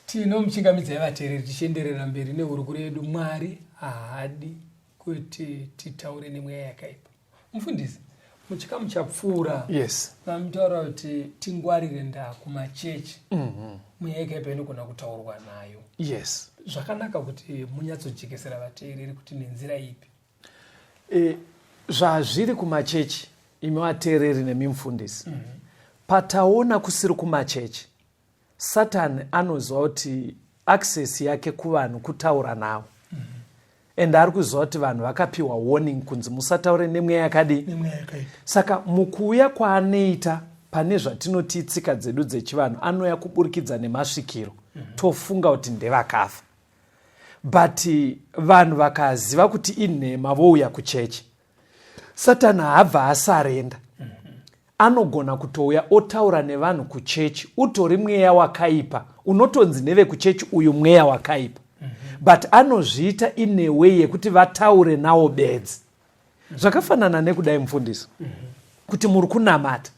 Tinomuchingamidza vateereri tichienderera mberi nehurukuro yedu. Mwari haadi kuti titaure nemweya yakaipa. Mufundisi, muchikamu chapfuura vamutaura kuti tingwarire ndaa kumachechi. Mweya yakaipa inogona kutaurwa nayo. zvakanaka kuti munyatsojekesera vateereri kuti nenzira ipi. Zvazviri kumachechi imi vateereri nemimufundisi, pataona kusiri kumachechi, Satani anoziva kuti access yake kuvanhu kutaura navo, and ari kuziva kuti vanhu vakapiwa warning kunzi musataure nemweya yakadii. Saka mukuuya kwaanoita pane zvatinoti tsika dzedu dzechivanhu, anouya kuburikidza nemasvikiro, tofunga kuti ndevakafa. But vanhu vakaziva kuti inhema vouya kuchechi, Satani haabva asarenda, anogona kutouya otaura nevanhu kuchechi, utori mweya wakaipa, unotonzi nevekuchechi uyu mweya wakaipa. But anozviita in a way yekuti vataure nawo bedzi. Zvakafanana nekudai mufundisi, kuti muri kunamata,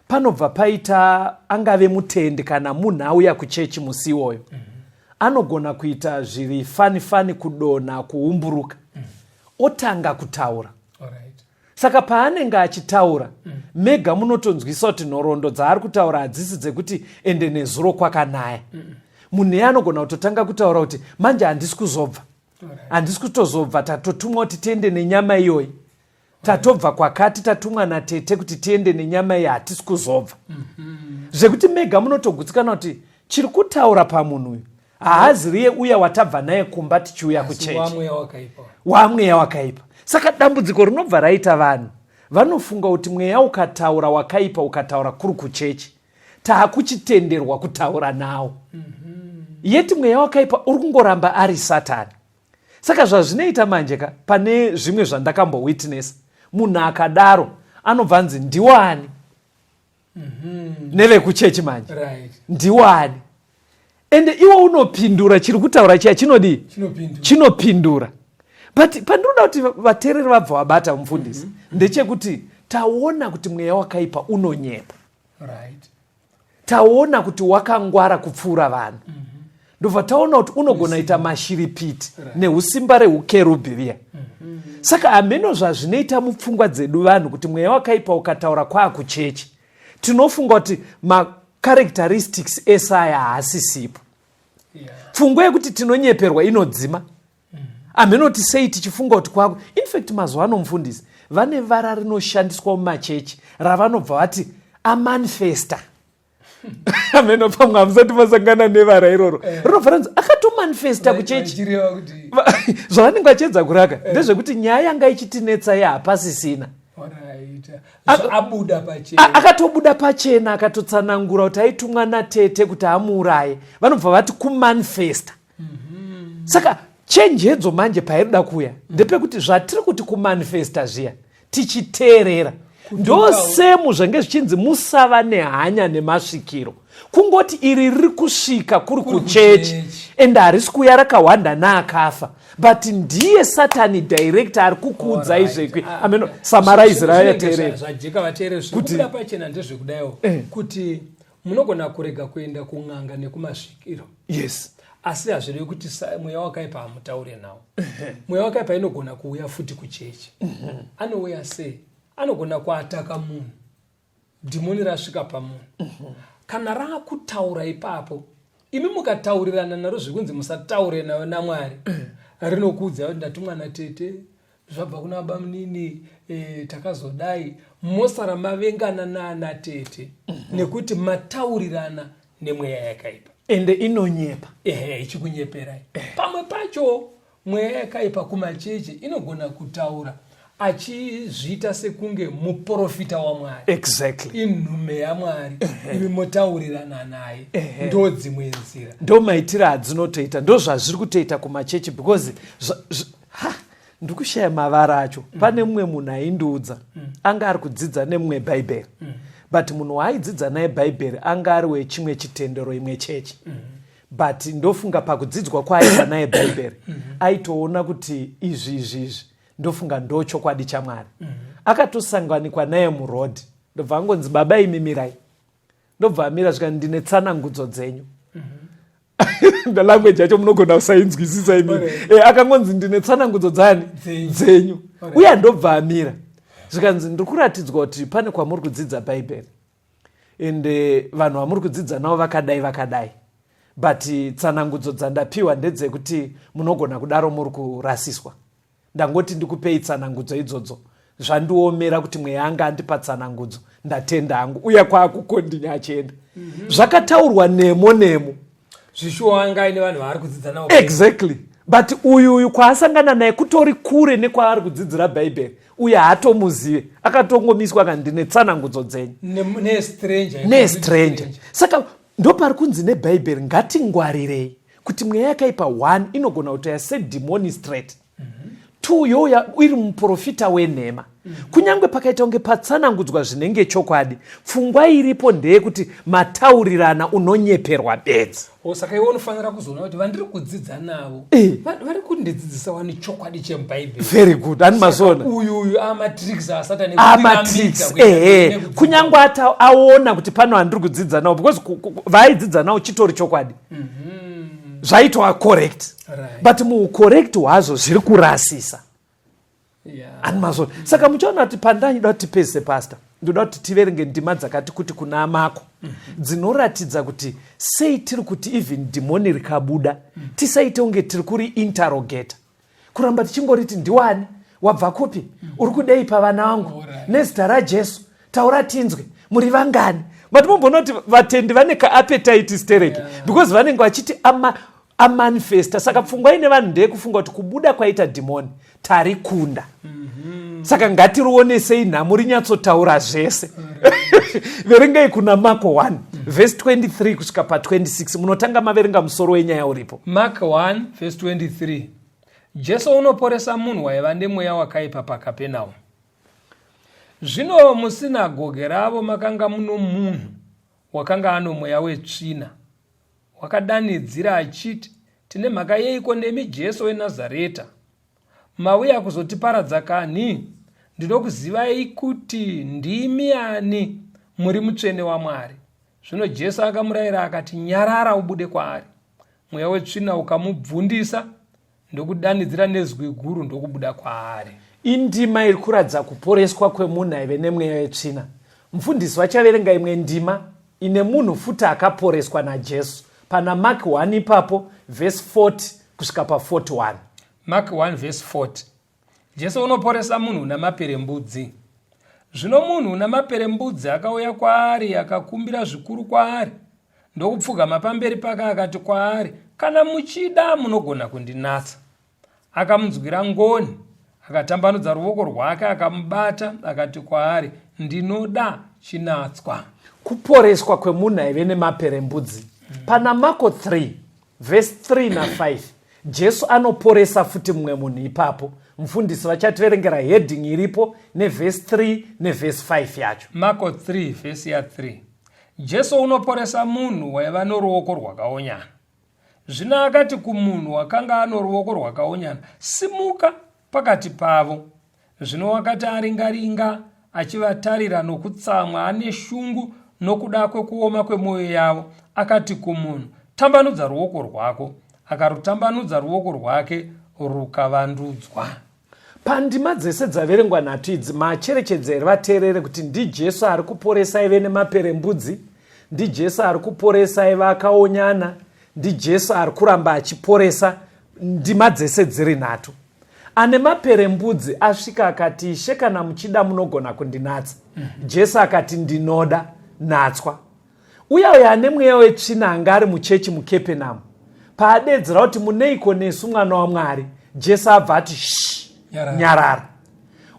panobva paita angave mutende kana munhu auya kuchechi musi iwoyo, anogona kuita zviri fani kudonha, kuumburuka, otanga kutaura. Saka paanenge achitaura, mega munotonzwisa kuti nhoroondo dzaari kutaura hadzisi dzekuti ende nezuro kwakanaya. Munhu anogona kutotanga kutaura kuti manje handisi kuzobva, handisi kutozobva, tatotumwa kuti tiende nenyama iyoyi, tatobva kwakati tatumwa natete kuti tiende nenyama iyi, hatisi kuzobva. Zvekuti mega munotogutsikana kuti chiri kutaura pamunhu uyu haaziriye uya watabva naye kumba tichiuya kuchechi, wamweya wakaipa. Saka dambudziko rinobva raita vanhu, vanofunga kuti mweya ukataura wakaipa, ukataura kuri kuchechi, taakuchitenderwa kutaura nawo. Yeti mweya wakaipa uri kungoramba ari Satani. Saka zvazvinoita manjeka, pane zvimwe zvandakambowitness, munhu akadaro anobvanzi ndiwani nevekuchechi manje, ndiwani. Ende iwo unopindura chiri kutaura chiya chinodii? Chinopindura. But pandinoda kuti vateereri vabva vabata mufundisi, ndechekuti taona kuti mweya wakaipa unonyepa. Taona kuti wakangwara kupfuura vanhu. Ndobva taona kuti unogona ita mashiripiti neusimba reukerubhi riya. Saka ameno zvazvinoita mupfungwa dzedu vanhu kuti mweya wakaipa ukataura kwaakuchechi, tinofunga kuti macharacteristics esaya haasisipo. Pfungwa yekuti tinonyeperwa inodzima. Amenoti sei tichifunga kuti kwako. In fact mazuva ano mufundisi vane vara rinoshandiswa mumachechi ravanobva vati amanifesta. Ameno pamwe hamusati masangana nevara iroro, rinobva ranzi akatomanifesta kuchechi. Zvavanenge vachiedza kuraka ndezvekuti nyaya yanga ichitinetsa yahapasisina, akatobuda pachena, akatotsanangura kuti aitumwa natete kuti amuuraye. Vanobva vati kumanifesta. Saka chenjedzo manje pairida kuya ndepekuti zvatiri kuti kumanifesta zviya tichiteerera ndosemu zvenge zvichinzi musava nehanya nemasvikiro, kungoti iri riri kusvika kuri kuchechi, ende harisi kuya rakawanda naakafa, but ndiye Satani direct ari kukudza izvekwi. Ameno summarize rayateerera zvajeka vateereri. Zvekubuda pachena ndezvekudaiwo kuti munogona kurega kuenda kun'anga nekumasvikiro. Yes. Asi hazvirevi kuti mweya wakaipa hamutaure nawo. Mweya wakaipa inogona kuuya futi kuchechi. Anouya sei? Anogona kuataka munhu, dhimoni rasvika pamunhu. Kana raakutaura ipapo, imi mukataurirana naro zvikunzi musataure nayo naMwari, rinokuudza kuti ndatumwa natete, zvabva kuna baba munini, takazodai, mosara mavengana naanatete, nekuti mataurirana nemweya yakaipa. Ende inonyepa. Ichikunyeperai. Pamwe pacho mweya yakaipa kumachechi inogona kutaura achizviita sekunge muprofita waMwari. Exactly. Inhume yaMwari. Imi motaurirana naye. Ndo dzimwe nzira. Ndo maitira adzinotoita. Ndo zvazviri kutoita kumachechi because ndikushaya mavara acho. Pane mumwe munhu aindiudza anga ari kudzidza nemumwe Bhaibheri. But munhu waaidzidza naye Bhaibheri anga ari wechimwe chitendero imwe chechi. But ndofunga pakudzidzwa kwaaita naye Bhaibheri aitoona kuti izvi ndofunga ndo chokwadi chaMwari. Akatosanganikwa naye murodhi, ndobva angonzi baba imimirai, ndobva amira zvikati ndine tsanangudzo dzenyu. Language yacho munogona kusainzwisisa imimi. Akangonzi ndine tsanangudzo dzenyu. Uye ndobva amira zvikanzi ndiri kuratidzwa kuti pane kwamuri kudzidza Bhaibheri, ende vanhu vamuri kudzidza navo vakadai. but tsanangudzo dzandapiwa ndedzekuti munogona kudaro muri kurasiswa. Ndangoti ndikupei tsanangudzo idzodzo. Zvandiomera kuti mweya anga andipa tsanangudzo. Ndatenda hangu. Uya kwakukondinya achienda. Zvakataurwa nemo. Zvishuwa anga ine vanhu vari kudzidza navo. Exactly. But uyu kwaasangana naye kutori kure nekwaari kudzidzira Bhaibheri. Uye haatomuzive. Akatongomiswa kandine tsanangudzo dzenyu. Ne-stranger. Saka ndopari kunzi neBhaibheri ngatingwarirei kuti mweya yakaipa 1 inogona kuti yasedhimoni straight. 2 yoya iri muprofita wenhema. Kunyange pakaita unge patsanangudzwa zvinenge chokwadi, pfungwa iripo ndeyekuti mataurirana unonyeperwa bedzi. Saka iwe unofanira kuzoona kuti vandiri kudzidza navo vari kundidzidzisa wani chokwadi chemubhaibheri. Very good. Ani mazona uyu amatricks asatani amatricks. Kunyange aona kuti pano andiri kudzidza navo because vaidzidza navo chitori chokwadi. Zvaitwa correct. Right. But mucorrect hwazvo zviri kurasisa. Ani mazona. Saka muchaona kuti pandanoda kuti pese pastor. Ndoda kuti tiverenge ndima dzakati kuti kuna amako. Dzinoratidza kuti sei tiri kuti even demoni rikabuda. Tisaite unge tiri kuri interrogate. Kuramba tichingoriti ndiwani? Wabva kupi? Uri kudei pavana vangu? Nezita raJesu. Taura tinzwe. Muri vangani? Matimbona kuti vatendi vane appetite stereki. Because vanenge vachiti amanifesta. Saka pfungwa ine vanhu ndeyekufunga kuti kubuda kwaita demoni tari kunda. Saka ngatirionesei nhamo rinyatsotaura zvese. Verengei kuna Mark 1 verse 23 kusvika pa26. Munotanga maverenga musoro wenyaya uripo. Mark 1 verse 23. Jesu unoporesa munhu waiva nemweya wakaipa paKapenaumu. Zvino musinagoge ravo makanga muno munhu wakanga ano mweya wetsvina. Wakadanidzira achiti, tine mhaka yeiko nemi Jesu weNazareta? Mauya kuzotiparadza kanhi? Ndinokuzivai kuti ndimi ani, muri mutsvene waMwari. Zvino Jesu akamurayira akati, nyarara ubude kwaari. Mweya wetsvina ukamubvundisa, ndokudanidzira nezwi guru ndokubuda kwaari. Indima iri kuradza kuporeswa kwemunhu aive nemweya wetsvina. Mufundisi vachaverenga imwe ndima ine munhu futi akaporeswa naJesu. Pana Mark 1 ipapo verse 40 kusvika pa41. Mark 1 verse 40. Jesu unoporesa munhu namaperembudzi. Zvino munhu namaperembudzi akauya kwaari akakumbira zvikuru kwaari. Ndokupfugama pamberi pake akati kwaari, kana muchida munogona kundinatsa. Akamunzwira ngoni, akatambanudza ruoko rwake akamubata akati kwaari, ndinoda chinatswa. Kuporeswa kwemunhu aive nemaperembudzi. Pana Marko 3 verse 3 na 5. Jesu anoporesa futi mumwe munhu ipapo. Mufundisi vachativerengera heading iripo neverse 3 neverse 5 yacho. Marko 3 verse ya 3. Jesu unoporesa munhu waiva noruoko rwakaonyana. Zvino akati kumunhu wakanga ano ruoko rwakaonyana, simuka pakati pavo. Zvino wakati aringaringa achivatarira nokutsamwa ane shungu nokuda kwekuoma kwemwoyo yavo, akati kumunhu, tambanudza ruoko rwako. Akarutambanudza ruoko rwake rukavandudzwa. Pandima dzese dzaverengwa nhatu idzi macherechedzeri vateerere kuti ndiJesu ari kuporesa ive nemaperembudzi, ndiJesu ari kuporesa ive akaonyana, ndiJesu ari kuramba achiporesa. Ndima dzese dziri nhatu. Ane maperembudzi asvika akati, Ishe kana muchida munogona kundinatsa. Jesu akati, ndinoda, natswa. Uye ane mweya wetsvina anga ari muchechi muKapenaumu, paadedzera kuti muneiko nesu mwana waMwari, Jesu abva ati nyarara.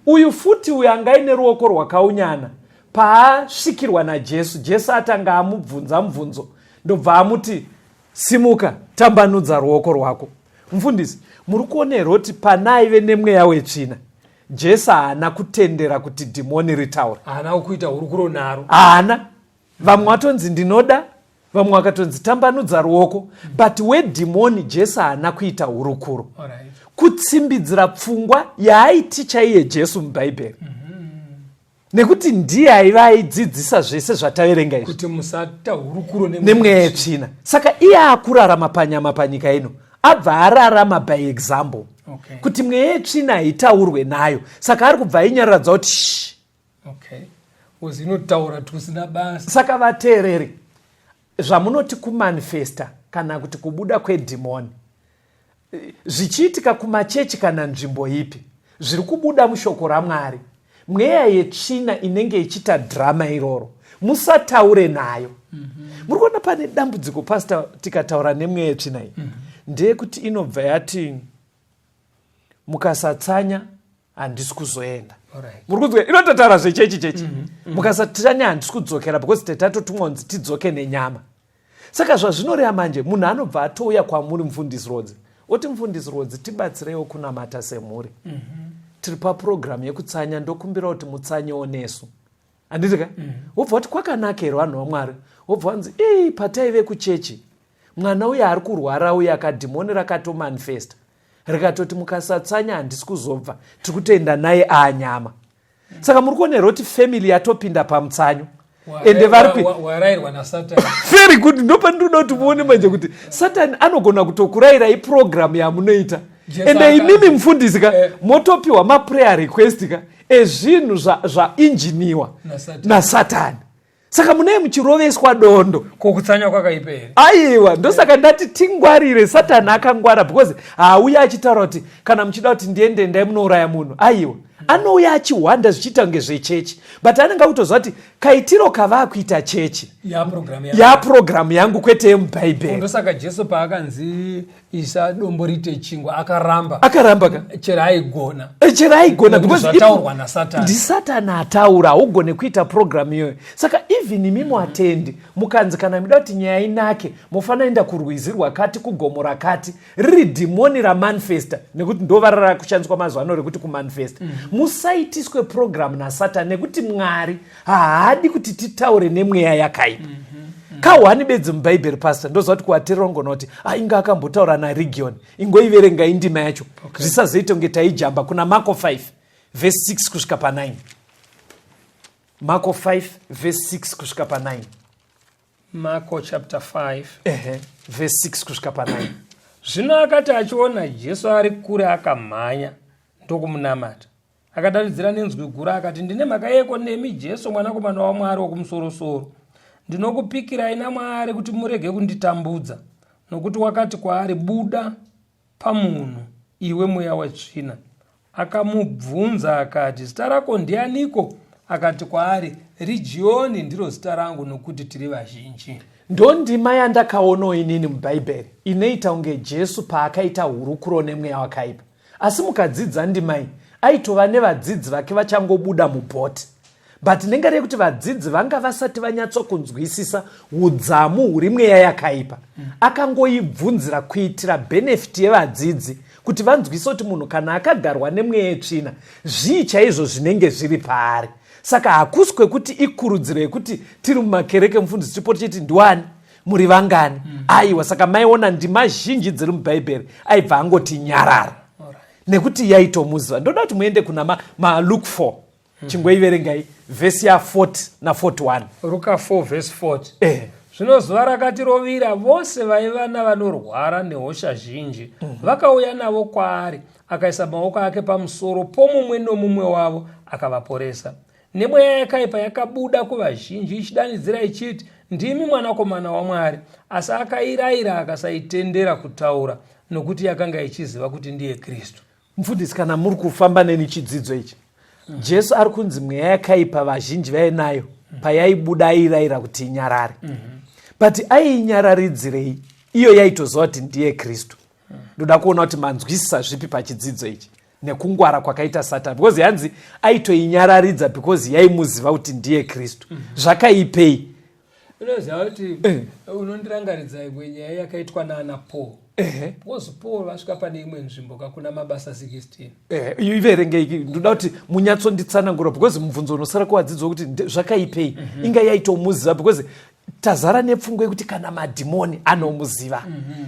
Uyu futi uyu anga ine ruoko rwakaonyana, paasvikirwa naJesu, Jesu atanga amubvunza mubvunzo, ndobva amuti, simuka, tambanudza ruoko rwako. Mufundisi, muri kuonera kuti pana aive nemweya wetsvina, Jesu haana kutendera kuti dhimoni ritaura. Haana kuita hurukuro naro. Haana. Vamwe vatonzi ndinoda, vamwe vakatonzi tambanudza ruoko, but wedhimoni Jesu haana kuita hurukuro. Kutsimbidzira pfungwa yaaiti chaiye Jesu mubhaibheri. Nekuti ndiye aiva aidzidzisa zvese zvataverenga izvi. Kuti musaita hurukuro nemweya wetsvina. Saka iye akurarama panyama panyika ino, abva ararama by example. Kuti mweya wetsvina haitaurwe nayo. Saka ari kubva ainyaradza kuti uzinotaura tusina basa. Saka vateereri, zvamunoti kumanifesta kana kuti kubuda kwedhimoni zvichiitika kumachechi kana nzvimbo ipi, zviri kubuda mushoko raMwari, mweya yetsvina inenge ichiita dhirama iroro, musataure nayo. Muri kuona pane dambudziko pastor tikataura nemweya yetsvina iyi, ndeyekuti inobva yati mukasatsanya handisi kuzoenda. Muri kunzwa inototaura zvechechi. Mukasatsanya handisi kudzokera because tetatotumwanzi tidzoke nenyama. Saka zvazvinoreva manje munhu anobva atouya kwamuri mufundisi rodzi oti mufundisi rodzi tibatsireiwo kunamata semhuri. Tiri papurogiramu yekutsanya, ndokumbira kuti mutsanyewo nesu. Handitika? Wobva kuti kwakanaka here vanhu vaMwari? Wobva wanzi pataive kuchechi mwana uyu ari kurwara uyu akadhimoni rakatomanifesta rikatoti mukasatsanya handisi kuzobva, tiri kutoenda naye anyama. Saka muri kuonera kuti family yatopinda pamutsanyo. Ende warayirwa naSatani. Very good. Ndopandinoda kuti muone manje kuti Satani anogona kutokurayirai program yamunoita. Ende imimi mufundisi motopiwa maprayer request ezvinhu zvainjiniwa naSatani. Saka munei muchiroveswa dondo kokutsanya kwakaipa here. Aiwa, ndosaka ndati tingwarire. Satani akangwara because hauya achitaura kuti kana muchida kuti ndiende ndai munouraya munhu. Aiwa, anouya achihwanda zvichiita kunge zvechechi, but anenge akutozva kuti kaitiro kava kuita chechi yapurogiramu yangu kwete yemubhaibheri. Ndosaka Jesu paakanzi isa dombo rite chingwa akaramba chero aigona zvataurwa naSatani. NdiSatani ataura, haugone kuita purogiramu iyoyo. Saka even imi muatendi mukanzi kana muda kuti nyaya inake mufanira enda kurwizi rwakati kugomo rakati riri dhimoni ramanifesta, nekuti ndovarara kushandiswa mazuva ano rekuti kumanifesta. Musaitiswe purogiramu naSatani nekuti Mwari haadi kuti titaure nemweya yakaipa. Kahwani bedzi mubhaibheri pastor ndoziva kuti kuateerera ungona kuti inga akambotaura naRegion, ingoiverenga indima yacho zvisazoita kunge taijamba kuna Marko 5 verse 6 kusvika pa9. Marko 5 verse 6 kusvika pa9. Marko chapter 5 verse 6 kusvika pa9. Zvino akati achiona Jesu ari kure akamhanya ndokumunamata. Akadanidzira nenzwi guru akati, ndine mhaka yeko nemi Jesu mwanakomana waMwari wokumusoro-soro. Ndinokupikirai naMwari kuti murege kunditambudza, nokuti wakati kwaari, buda pamunhu iwe mweya wetsvina. Akamubvunza akati, zita rako ndianiko? Akati kwaari, Rigioni ndiro zita rangu, nokuti tiri vazhinji. Ndondima yandakaonawo inini mubhaibheri inoita kunge Jesu paakaita hurukuro nemweya wakaipa. Asi mukadzidza ndima iyi aitova nevadzidzi vake vachangobuda mubhoti, but nengarei kuti vadzidzi vanga vasati vanyatsokunzwisisa udzamu huri mweya yakaipa. Akangoibvunzira kuitira benefiti yevadzidzi kuti vanzwise kuti munhu kana akagarwa nemweya yetsvina zvii chaizvo zvinenge zviri paari. Saka hakusi kwekuti ikurudziro yekuti tiri mumakereke mufundisi chipoti chiti ndiwani muri vangani. Aiwa, saka maiona ndima zhinji dziri mubhaibheri aibva angoti nyarara nekuti yaitomuziva. Ndoda kuti muende kuna maLuke 4 chingoiverengai vhesi ya40 na41. Luka 4 verse 40. Zvino zuva rakati rovira, vose vaiva navanorwara nehosha zhinji vakauya navo kwaari. Akaisa maoko ake pamusoro pomumwe nomumwe wavo akavaporesa. Nemweya yakaipa yakabuda kuvazhinji ichidanidzira ichiti, ndimi mwanakomana waMwari. Asi akairayira akasaitendera kutaura, nokuti yakanga ichiziva kuti ndiye Kristu. Mufundisi, kana muri kufamba neni chidzidzo ichi, Jesu ari kunzi mweya yakaipa vazhinji vainayo payaibuda airayira kuti inyarare. But aiinyararidzirei? Iyo yaitoziva kuti ndiye Kristu. Ndoda kuona kuti manzwisisa zvipi pachidzidzo ichi nekungwara kwakaita Satani, because yanzi aitoinyararidza because yaimuziva kuti ndiye Kristu. Zvakaipei? Unoziva kuti unondirangaridza imwe nyaya yakaitwa naana Paul. Because Paul vasvika pane imwe nzvimbo kakuna mabasa 16. Iverengei, ndoda kuti munyatsonditsanangura because mubvunzo unosara kuvadzidzwa kuti zvakaipei. Inga yaitomuziva because tazara nepfungwa yekuti kana madhimoni anomuziva,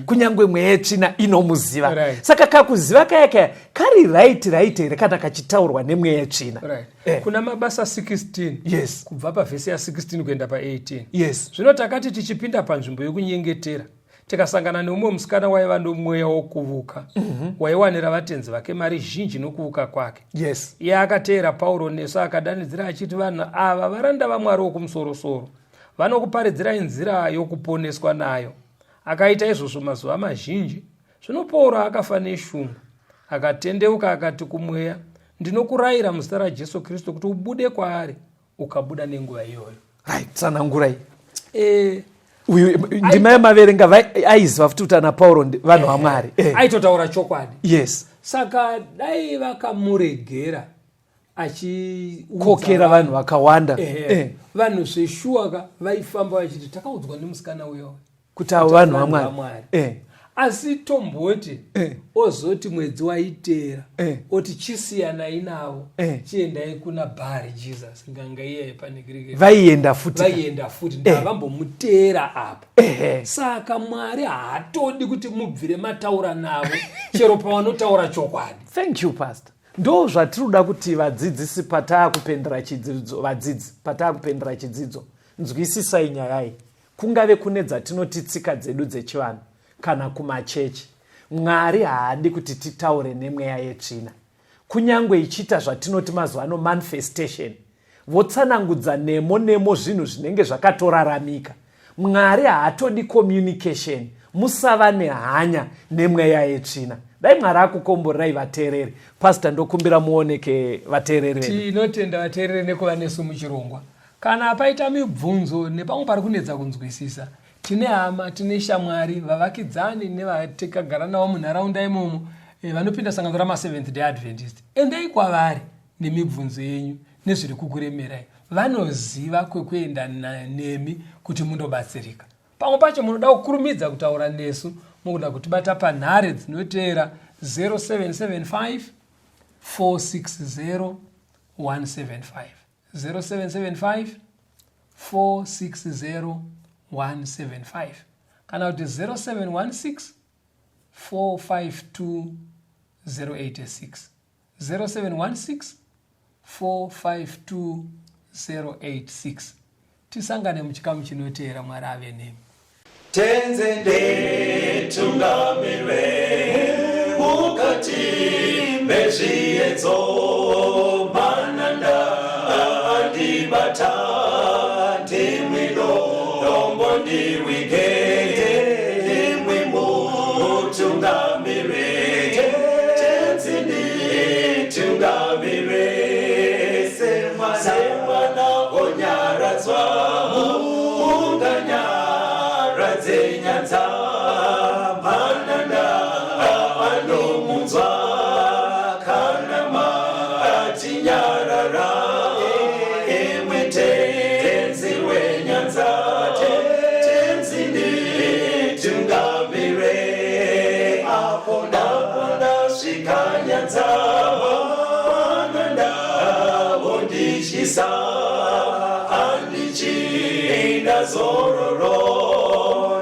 kunyange mweya yetsvina inomuziva. Saka kakuziva kaya kari right here kana kachitaurwa nemweya yetsvina. Kuna mabasa 16. Yes. Kubva pavhesi ya16 kuenda pa18. Yes. Zvino takati tichipinda panzvimbo yokunyengetera tikasangana neumwe musikana waiva nomweya wokuvuka, waiwanira vatenzi vake mari zhinji nokuvuka kwake. Yes. Iye akateera Pauro nesu akadanidzira achiti, vanhu ava varanda vaMwari wokumusoro-soro. vanokuparidzirai nzira yokuponeswa nayo. Akaita izvozvo mazuva mazhinji, zvino Pauro akafa neshungu, akatendeuka akati kumweya, ndinokurayira muzita raJesu Kristu kuti ubude kwaari, ukabuda nenguva iyoyo. Right, tsanangurai. Ndima yemaverenga aiziva futi kuti ana Pauro vanhu vaMwari. Aitotaura chokwadi. Yes. Saka dai vakamuregera achikokera vanhu vakawanda. Vanhu zveshuwaka vaifamba vachiti takaudzwa nemusikana uyo kuti avo vanhu vaMwari. Asi tomboti ozoti mwedzi waitera oti chisiyanai navo chiendai kuna Bari Jesus nganga iye panigirike vaienda futi ndavambomutera apo. Saka Mwari haatodi kuti mubvire mataura navo chero pavanotaura chokwadi. Thank you pastor. Ndo zvatinoda kuti vadzidzisi pataakupendera chidzidzo nzwisisai nyaya iyi. Kungave kune dzatinoti tsika dzedu dzechivanhu kana kumachechi, Mwari haadi kuti titaure nemweya yetsvina. Kunyangwe ichita zvatinoti mazuva ano manifestation, votsanangudza nemo zvinhu zvinenge zvakatoraramika. Mwari haatodi communication. Musava nehanya nemweya yetsvina. Dai Mwari akukomborerai vateereri. Pastor, ndokumbira muoneke vateereri. Tinotenda vateereri nekuva nesu muchirongwa. Kana paita mibvunzo nepamwe pari kunedza kunzwisisa, tine hama, tine shamwari, vavakidzani nevatikagara navo munharaunda imomo, vanopinda sangano rama-Seventh Day Adventist. Endai kwavari nemibvunzo yenyu nezviri kukuremerai. Vanoziva kwekuenda nemi kuti mundobatsirika. Pamwe pacho munoda kukurumidza kutaura nesu, munoda kutibata panhare dzinoteera 0775 460 175. 0775 460 175 kana kuti 0716 452 086 0716 452 086. Tisangane muchikamu chinoteera. Mwari ave nemi. Tenzende tungamirwe mukati mezviedzo mananda andibata ndimwino dombo ndiwigete ndimwimo tungamirwe tenzende tungamirwe semwana onyaradzwa unganyaradzwa nyanza mananda anomunzwa kana matinyarara emwete tenzi wenyanza tenzini tungamire apo ndasvika nyanza mananda ondishisa andichienda zororo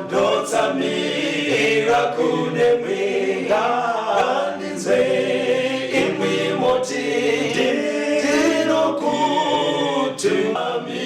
ndotsamira kune mwinga andinzwe imwi moti ndinokutumami